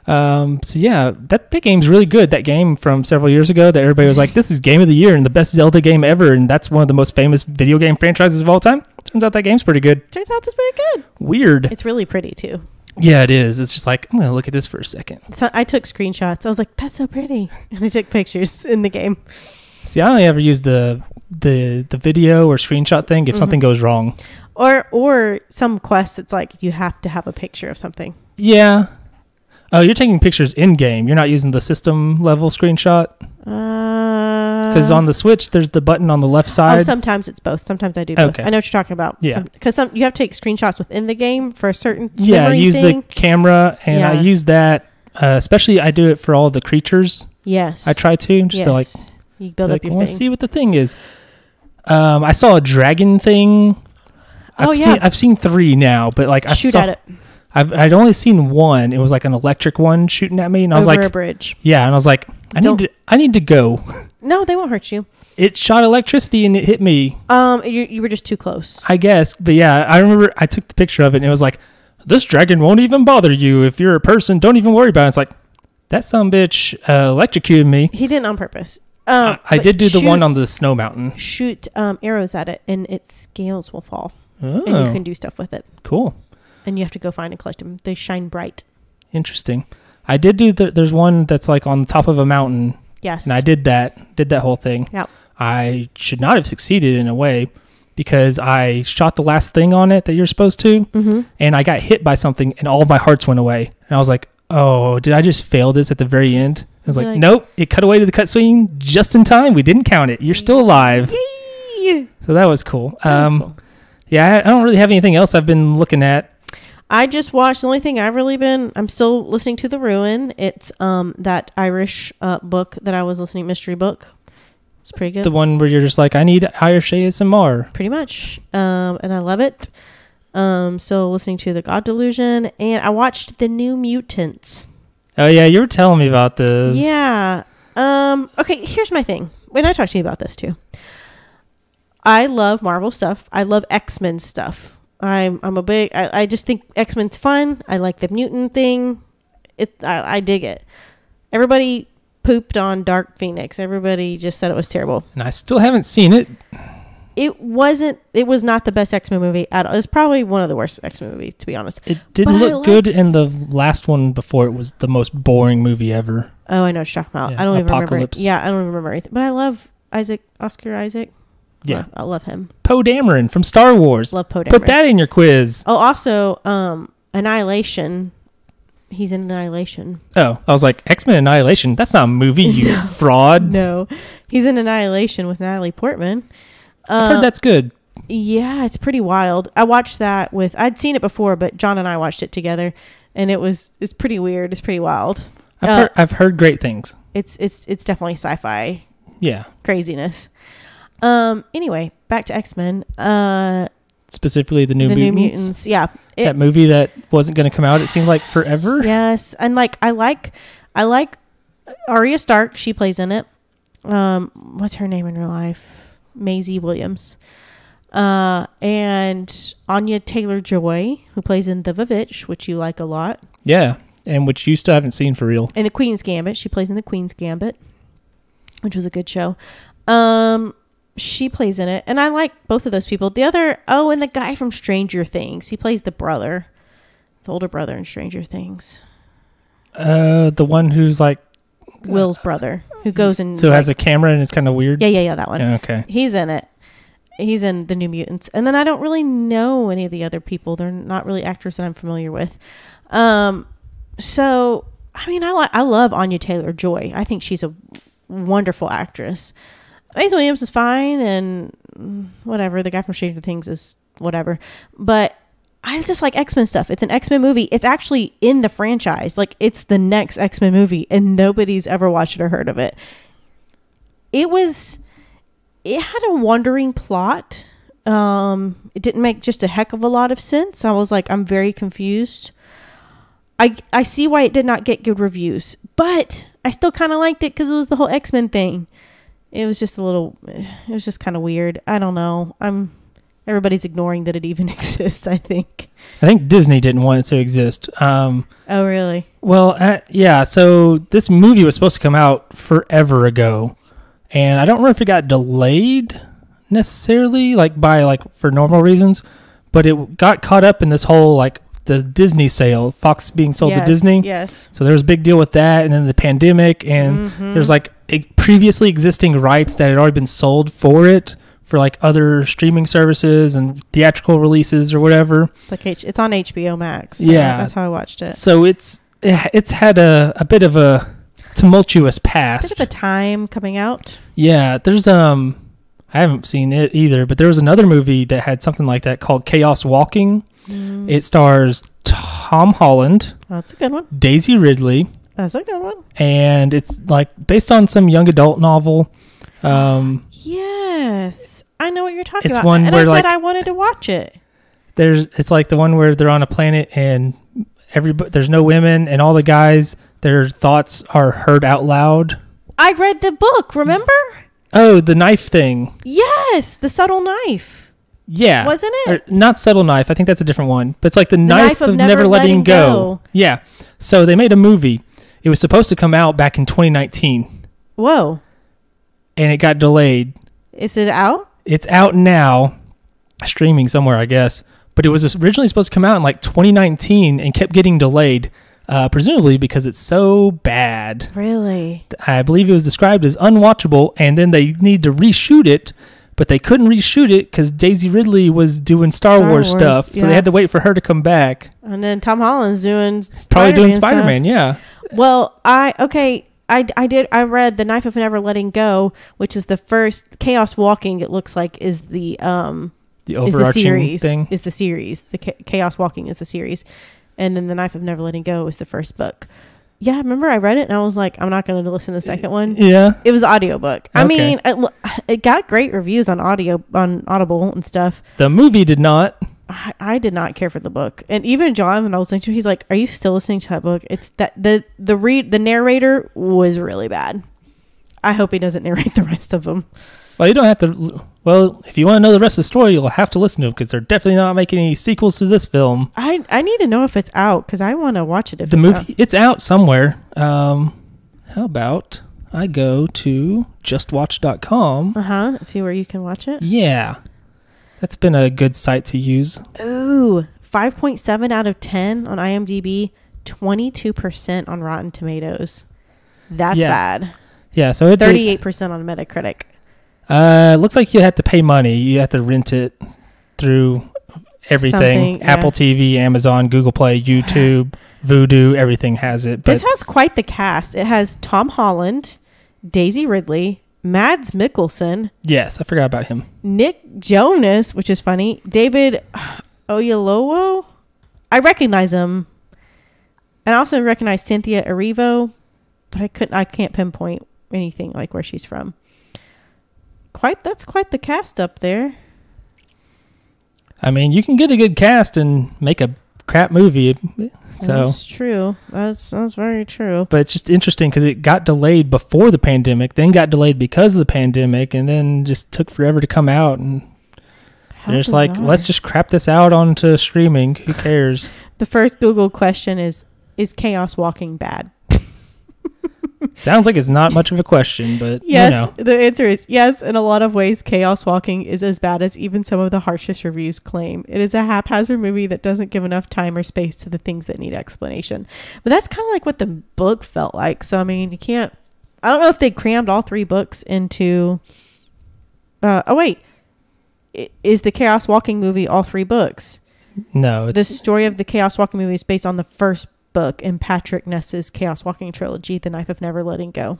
So yeah, that game's really good. That game from several years ago that everybody was like, "This is game of the year and the best Zelda game ever," and that's one of the most famous video game franchises of all time. Turns out that game's pretty good. Turns out it's pretty good. Weird. It's really pretty too. Yeah, it is. It's just like, I'm gonna look at this for a second. So I took screenshots. I was like, "That's so pretty," and I took pictures in the game. See, I only ever use the video or screenshot thing if something goes wrong. Or some quests, it's like you have to have a picture of something. Yeah. Oh, you're taking pictures in game. You're not using the system level screenshot. Because on the Switch, there's the button on the left side. Oh, sometimes it's both. Sometimes I do both. Okay. I know what you're talking about. Yeah. Because you have to take screenshots within the game for a certain. Yeah, I use thing. the camera, and I use that. Especially, I do it for all the creatures. Yes. I try to just to like. You build up your thing. I want to see what the thing is. I saw a dragon thing. I've seen 3 now, but like shoot at it. I'd only seen 1. It was like an electric one shooting at me, and I was like, over a bridge. Yeah, and I was like, I need to go. No, they won't hurt you. It shot electricity and it hit me. You were just too close, I guess. But yeah, I remember I took the picture of it, and it was like, this dragon won't even bother you if you're a person. Don't even worry about it. It's like, That sumbitch electrocuted me. He didn't on purpose. I did do the one on the snow mountain. Shoot arrows at it, and its scales will fall. Oh. And you can do stuff with it. Cool. And you have to go find and collect them. They shine bright. Interesting. I did do there's one that's like on the top of a mountain. Yes. And I did that whole thing. Yeah. I should not have succeeded in a way because I shot the last thing on it that you're supposed to, and I got hit by something, and all of my hearts went away. And I was like, oh, did I just fail this at the very end? I was like, nope, it cut away to the cutscene just in time. We didn't count it. You're still alive. Yay! So that was cool. Cool. Yeah, I don't really have anything else I've been looking at. I just watched, the only thing I'm still listening to The Ruin. It's that Irish book that I was listening, mystery book. It's pretty good. The one where you're just like, I need Irish ASMR. Pretty much. And I love it. So listening to The God Delusion, and I watched The New Mutants. Oh yeah, you were telling me about this. Yeah. Okay, here's my thing. When I talk to you about this too. I love Marvel stuff. I love X-Men stuff. I just think X-Men's fun. I like the mutant thing. I dig it. Everybody pooped on Dark Phoenix. Everybody just said it was terrible. And I still haven't seen it. It was not the best X-Men movie at all. It was probably one of the worst X-Men movies, to be honest. It didn't look good in the last one before. It was the most boring movie ever. Oh, I know what you're talking about. Yeah, I don't even remember it. Apocalypse. Yeah, I don't even remember anything. But I love Oscar Isaac. Yeah. I love him. Poe Dameron from Star Wars. Love Poe Dameron. Put that in your quiz. Oh, also, Annihilation. He's in Annihilation. Oh, I was like, X-Men Annihilation? That's not a movie, you fraud. No. He's in Annihilation with Natalie Portman. I've heard that's good. Yeah, it's pretty wild. I watched that I'd seen it before, but John and I watched it together, and it's pretty weird. It's pretty wild. I've heard great things. It's definitely sci-fi. Yeah. Craziness. Anyway, back to X-Men. Specifically the New Mutants. Yeah. That movie that wasn't going to come out, it seemed like forever. Yes. And I like Arya Stark. She plays in it. What's her name in real life? Maisie Williams. And Anya Taylor-Joy, who plays in The Vivitch, which you like a lot. Yeah. And which you still haven't seen for real. And The Queen's Gambit. She plays in The Queen's Gambit, which was a good show. She plays in it, and I like both of those people. And the guy from Stranger Things. He plays the older brother in Stranger Things. The one who's like Will's brother, who goes and has a camera and is kind of weird. Yeah, that one. Okay, he's in it. He's in The New Mutants, and then I don't really know any of the other people. They're not really actors that I'm familiar with. So I mean, I love Anya Taylor-Joy. I think she's a wonderful actress. Maisie Williams is fine, and whatever. The guy from Stranger Things is whatever. But I just like X-Men stuff. It's an X-Men movie. It's actually in the franchise. Like, it's the next X-Men movie, and nobody's ever watched it or heard of it. It had a wandering plot. It didn't make just a heck of a lot of sense. I was like, I'm very confused. I see why it did not get good reviews, but I still kind of liked it because it was the whole X-Men thing. It was just kind of weird. I don't know. Everybody's ignoring that it even exists, I think. I think Disney didn't want it to exist. Oh, really? Well, yeah. So this movie was supposed to come out forever ago, and I don't remember if it got delayed necessarily, for normal reasons, but it got caught up in this whole the Disney sale, Fox being sold to Disney. Yes. So there was a big deal with that, and then the pandemic, and there's previously existing rights that had already been sold for it for other streaming services and theatrical releases or whatever. It's on HBO Max. So yeah, that's how I watched it. So it's had a bit of a tumultuous past. A bit of a time coming out. Yeah, there's I haven't seen it either, but there was another movie that had something like that called Chaos Walking. It stars Tom Holland. Oh, that's a good one. Daisy Ridley. That's a good one. And it's based on some young adult novel. Yes, I know what you're talking it's about. One and where I said I wanted to watch it. It's the one where they're on a planet and there's no women, and all the guys, their thoughts are heard out loud. I read the book. Remember? Oh, the knife thing. Yes, the subtle knife. Yeah. Wasn't it? Or, not subtle knife. I think that's a different one. But it's the knife of never letting go. Yeah. So they made a movie. It was supposed to come out back in 2019, Whoa. and it got delayed. Is it out? It's out now, streaming somewhere, I guess. But it was originally supposed to come out in like 2019 and kept getting delayed, presumably because it's so bad. Really? I believe it was described as unwatchable, and then they need to reshoot it, but they couldn't reshoot it because Daisy Ridley was doing Star Wars stuff, so they had to wait for her to come back. And then Tom Holland's doing Probably doing Spider-Man Spider-Man, yeah. Well, I read The Knife of Never Letting Go, which is the first Chaos Walking. It looks like is the overarching thing. Is the series. The Chaos Walking is the series, and then The Knife of Never Letting Go is the first book. Yeah, I remember I read it and I was like, I'm not going to listen to the second one. Yeah, it was the audiobook. Okay. I mean, it got great reviews on Audible and stuff. The movie did not. I did not care for the book, and even John, when I was listening to, he's like, "Are you still listening to that book?" It's that the narrator was really bad. I hope he doesn't narrate the rest of them. Well, you don't have to. Well, if you want to know the rest of the story, you'll have to listen to it because they're definitely not making any sequels to this film. I need to know if it's out because I want to watch it. It's out somewhere. How about I go to justwatch.com? See where you can watch it. Yeah. That's been a good site to use. Ooh, 5.7 out of 10 on IMDb, 22% on Rotten Tomatoes. That's bad. Yeah, so 38% on Metacritic. It looks like you have to pay money. You have to rent it through everything. Apple TV, Amazon, Google Play, YouTube, Vudu, everything has it. But this has quite the cast. It has Tom Holland, Daisy Ridley, Mads Mikkelsen. Yes, I forgot about him. Nick Jonas, which is funny. David Oyelowo. I recognize him. And I also recognize Cynthia Erivo, but I can't pinpoint anything like where she's from. That's quite the cast up there. I mean, you can get a good cast and make a crap movie. So that's true. That's very true. But it's just interesting because it got delayed before the pandemic, then got delayed because of the pandemic, and then just took forever to come out. And they're just like, let's just crap this out onto streaming. Who cares? The first Google question is Chaos Walking bad? Sounds like it's not much of a question, but yes, the answer is yes. In a lot of ways, Chaos Walking is as bad as even some of the harshest reviews claim. It is a haphazard movie that doesn't give enough time or space to the things that need explanation. But that's kind of like what the book felt like. So, I mean, you can't... I don't know if they crammed all three books into... Is the Chaos Walking movie all three books? No. The story of the Chaos Walking movie is based on the first book in Patrick Ness's Chaos Walking trilogy, The Knife of Never Letting Go.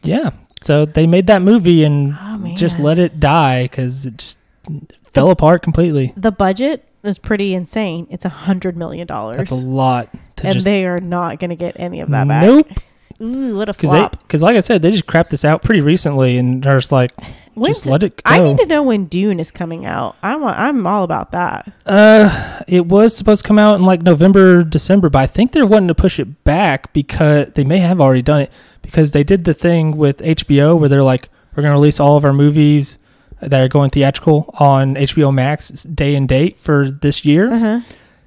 Yeah. So they made that movie and just let it die because it just fell apart completely. The budget is pretty insane. It's $100 million. That's a lot. They are not going to get any of that back. Nope. Ooh, what a flop. Because like I said, they just crapped this out pretty recently and they're just like, just let it go. I need to know when Dune is coming out. I'm all about that. It was supposed to come out in like November, December, but I think they're wanting to push it back because they may have already done it because they did the thing with HBO where they're like, we're going to release all of our movies that are going theatrical on HBO Max day and date for this year. Uh-huh.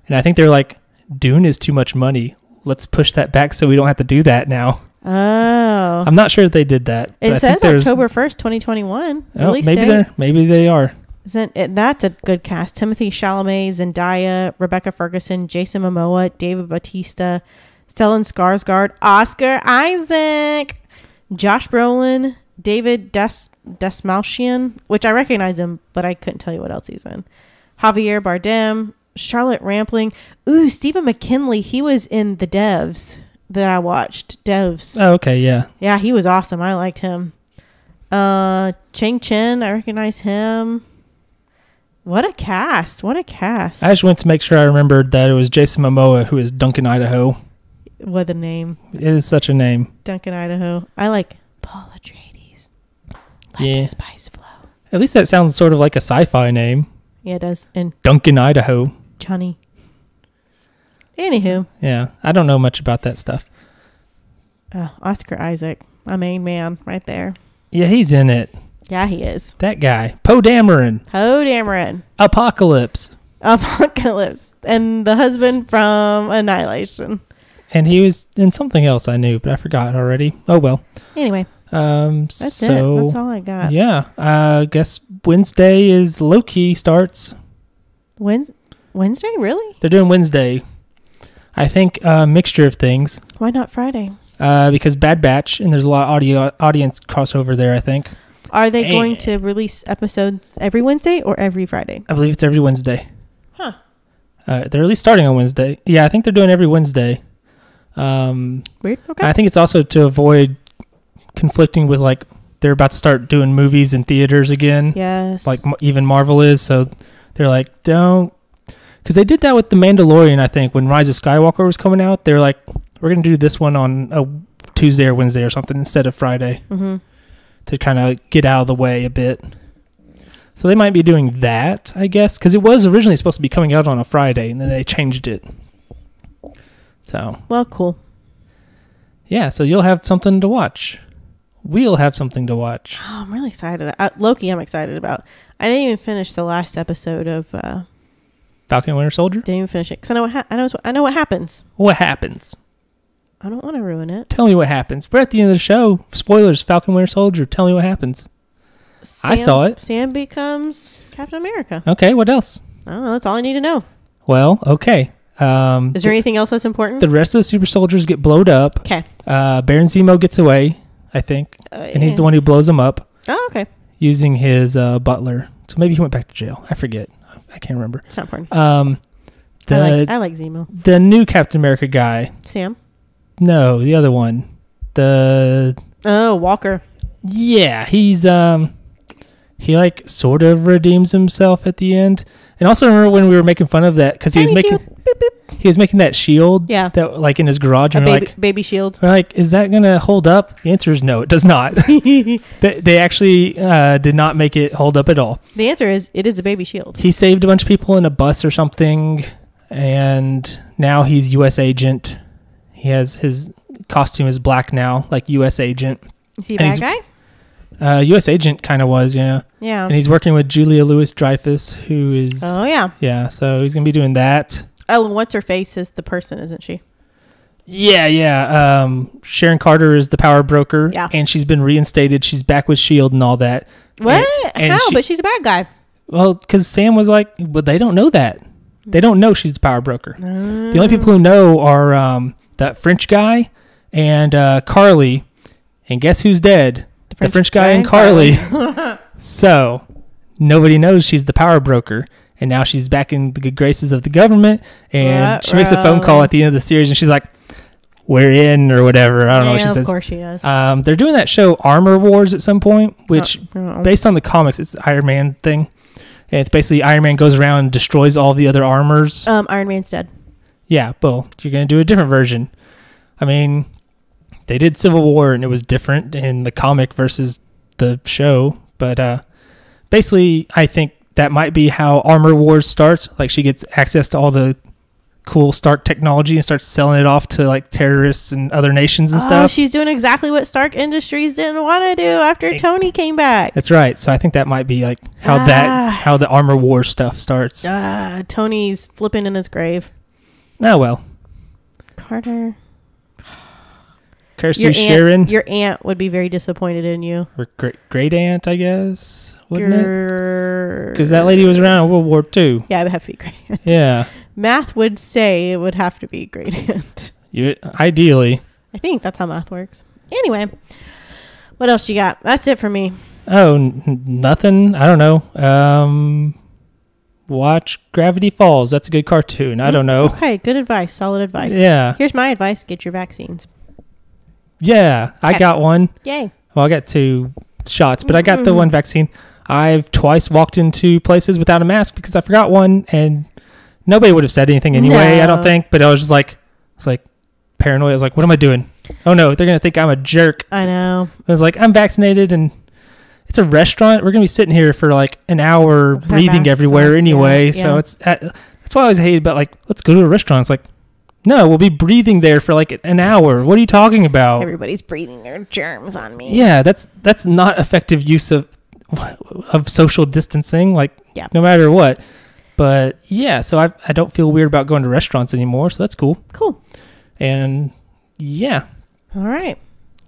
And I think they're like, Dune is too much money. Let's push that back so we don't have to do that now. Oh. I'm not sure if they did that. It says October 1st, 2021. Maybe they are. That's a good cast. Timothée Chalamet, Zendaya, Rebecca Ferguson, Jason Momoa, David Bautista, Stellan Skarsgård, Oscar Isaac, Josh Brolin, David Dastmalchian, which I recognize him, but I couldn't tell you what else he's in. Javier Bardem, Charlotte Rampling. Ooh, Stephen McKinley. He was in The Devs that I watched. Devs. Oh, okay, yeah. Yeah, he was awesome. I liked him. Chang Chen, I recognize him. What a cast. I just went to make sure I remembered that it was Jason Momoa who is Duncan, Idaho. What a name. It is such a name. Duncan, Idaho. I like Paul Atreides. The spice flow. At least that sounds sort of like a sci-fi name. Yeah, it does. And Duncan, Idaho. Johnny. Anywho. Yeah, I don't know much about that stuff. Oscar Isaac, my main man right there. Yeah, he's in it. Yeah, he is. That guy. Poe Dameron. Apocalypse. And the husband from Annihilation. And he was in something else I knew, but I forgot already. Oh, well. Anyway. That's it. That's all I got. Yeah. I guess Wednesday is Loki starts. Wednesday? Really? They're doing Wednesday. I think a mixture of things. Why not Friday? Because Bad Batch, and there's a lot of audience crossover there, I think. Are they going to release episodes every Wednesday or every Friday? I believe it's every Wednesday. Huh. They're at least starting on Wednesday. Yeah, I think they're doing every Wednesday. Weird. Okay. I think it's also to avoid conflicting with, like, they're about to start doing movies in theaters again. Yes. Like even Marvel is. So they're like, don't. Because they did that with The Mandalorian, I think, when Rise of Skywalker was coming out. They're like, we're going to do this one on a Tuesday or Wednesday or something instead of Friday. Mm-hmm. To kind of get out of the way a bit. So they might be doing that, I guess, because it was originally supposed to be coming out on a Friday, and then they changed it. So. Well, cool. Yeah, so you'll have something to watch. We'll have something to watch. Oh, I'm really excited. Loki, I'm excited about. I didn't even finish the last episode of Falcon and Winter Soldier? Didn't even finish it because I know what happens. What happens? I don't want to ruin it. Tell me what happens. We're at the end of the show. Spoilers, Falcon Winter Soldier. Tell me what happens. I saw it. Sam becomes Captain America. Okay, what else? I don't know. That's all I need to know. Well, okay. Is there anything else that's important? The rest of the super soldiers get blowed up. Okay. Baron Zemo gets away, I think. And he's the one who blows them up. Oh, okay. Using his butler. So maybe he went back to jail. I forget. I can't remember. It's not important. I like Zemo. The new Captain America guy. Sam? No, the other one. Walker. Yeah, he's he like sort of redeems himself at the end. And also remember when we were making fun of that because he was making that shield that like in his garage and baby shield. We're like, is that gonna hold up? The answer is no, it does not. They actually did not make it hold up at all. The answer is it is a baby shield. He saved a bunch of people in a bus or something, and now he's U.S. agent. He has his costume is black now, like U.S. agent. Is he a bad guy? U.S. agent kind of was, yeah. Yeah. And he's working with Julia Louis-Dreyfus, who is... Oh, yeah. Yeah, so he's going to be doing that. Oh, and what's her face is the person, isn't she? Yeah. Sharon Carter is the power broker. Yeah. Mm-hmm. And she's been reinstated. She's back with S.H.I.E.L.D. and all that. What? How? But she's a bad guy. Well, because Sam was like, but they don't know that. They don't know she's the power broker. The only people who know are that French guy and Carly. And guess who's dead? The French guy and Carly. So nobody knows she's the power broker. And now she's back in the good graces of the government. And she makes a phone call at the end of the series. And she's like, we're in or whatever. I don't know what she says. Of course she does. They're doing that show Armor Wars at some point. Which, based on the comics, it's an Iron Man thing. And it's basically Iron Man goes around and destroys all the other armors. Iron Man's dead. Yeah, well, you're going to do a different version. I mean, they did Civil War, and it was different in the comic versus the show. But basically, I think that might be how Armor Wars starts. Like, she gets access to all the cool Stark technology and starts selling it off to, like, terrorists and other nations and stuff. She's doing exactly what Stark Industries didn't want to do after Tony came back. That's right. So I think that might be, like, how the Armor Wars stuff starts. Tony's flipping in his grave. Oh, well. Carter. Kirsty Sharon. Your aunt would be very disappointed in you. Or great aunt, I guess, wouldn't it? Because that lady was around in World War II. Yeah, it would have to be great aunt. Yeah. Math would say it would have to be great aunt. Ideally. I think that's how math works. Anyway, what else you got? That's it for me. Oh, nothing. I don't know. Watch Gravity Falls. That's a good cartoon. I don't know. Okay, good advice. Solid advice. Yeah. Here's my advice. Get your vaccines. Yeah, I got one. Yay. Well, I got 2 shots, but I got the one vaccine. I've twice walked into places without a mask because I forgot one, and nobody would have said anything anyway, I don't think. But I was just like, it's like paranoid. I was like, what am I doing? Oh, no, they're going to think I'm a jerk. I know. I was like, I'm vaccinated, and it's a restaurant. We're going to be sitting here for like an hour breathing everywhere anyway. Yeah. So it's that's why I always hated about, like, let's go to a restaurant. It's like, no, we'll be breathing there for like an hour. What are you talking about? Everybody's breathing their germs on me. Yeah, that's not effective use of social distancing, like, no matter what. But yeah, so I don't feel weird about going to restaurants anymore, so that's cool. Cool. And yeah, All right.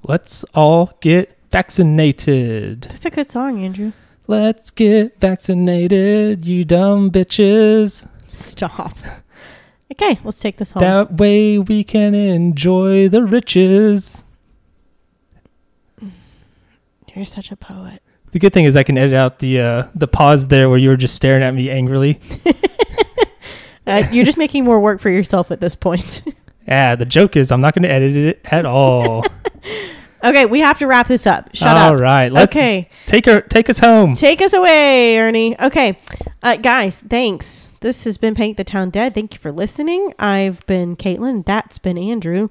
let's all get vaccinated. That's a good song, Andrew. Let's get vaccinated, you dumb bitches. Stop. Okay, let's take this home. That way we can enjoy the riches. You're such a poet. The good thing is I can edit out the pause there where you were just staring at me angrily. You're just making more work for yourself at this point. Yeah, the joke is I'm not going to edit it at all. Okay, we have to wrap this up. Shut up. All right. Let's take us home. Take us away, Ernie. Okay. Guys, thanks. This has been Paint the Town Dead. Thank you for listening. I've been Caitlin. That's been Andrew.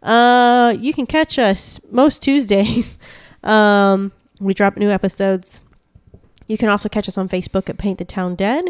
You can catch us most Tuesdays. We drop new episodes. You can also catch us on Facebook at Paint the Town Dead.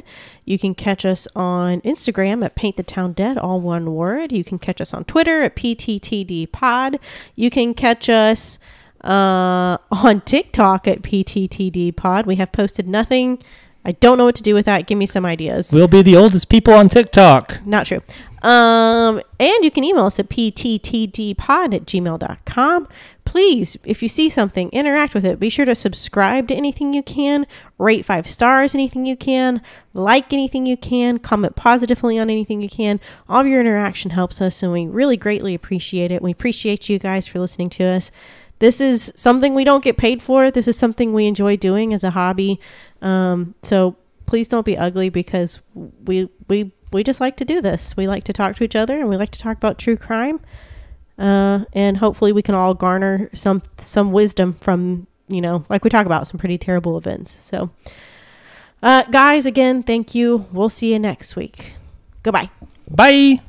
You can catch us on Instagram at Paint the Town Dead, all one word. You can catch us on Twitter at PTTD Pod. You can catch us on TikTok at PTTD Pod. We have posted nothing. I don't know what to do with that. Give me some ideas. We'll be the oldest people on TikTok. Not true. And you can email us at pttdpod@gmail.com. Please, if you see something, interact with it. Be sure to subscribe to anything you can, rate 5 stars anything you can, like anything you can, comment positively on anything you can. All of your interaction helps us, and we really greatly appreciate it. We appreciate you guys for listening to us. This is something we don't get paid for. This is something we enjoy doing as a hobby. So please don't be ugly, because we just like to do this. We like to talk to each other, and we like to talk about true crime. And hopefully we can all garner some wisdom from, like we talk about some pretty terrible events. So, guys, again, thank you. We'll see you next week. Goodbye. Bye.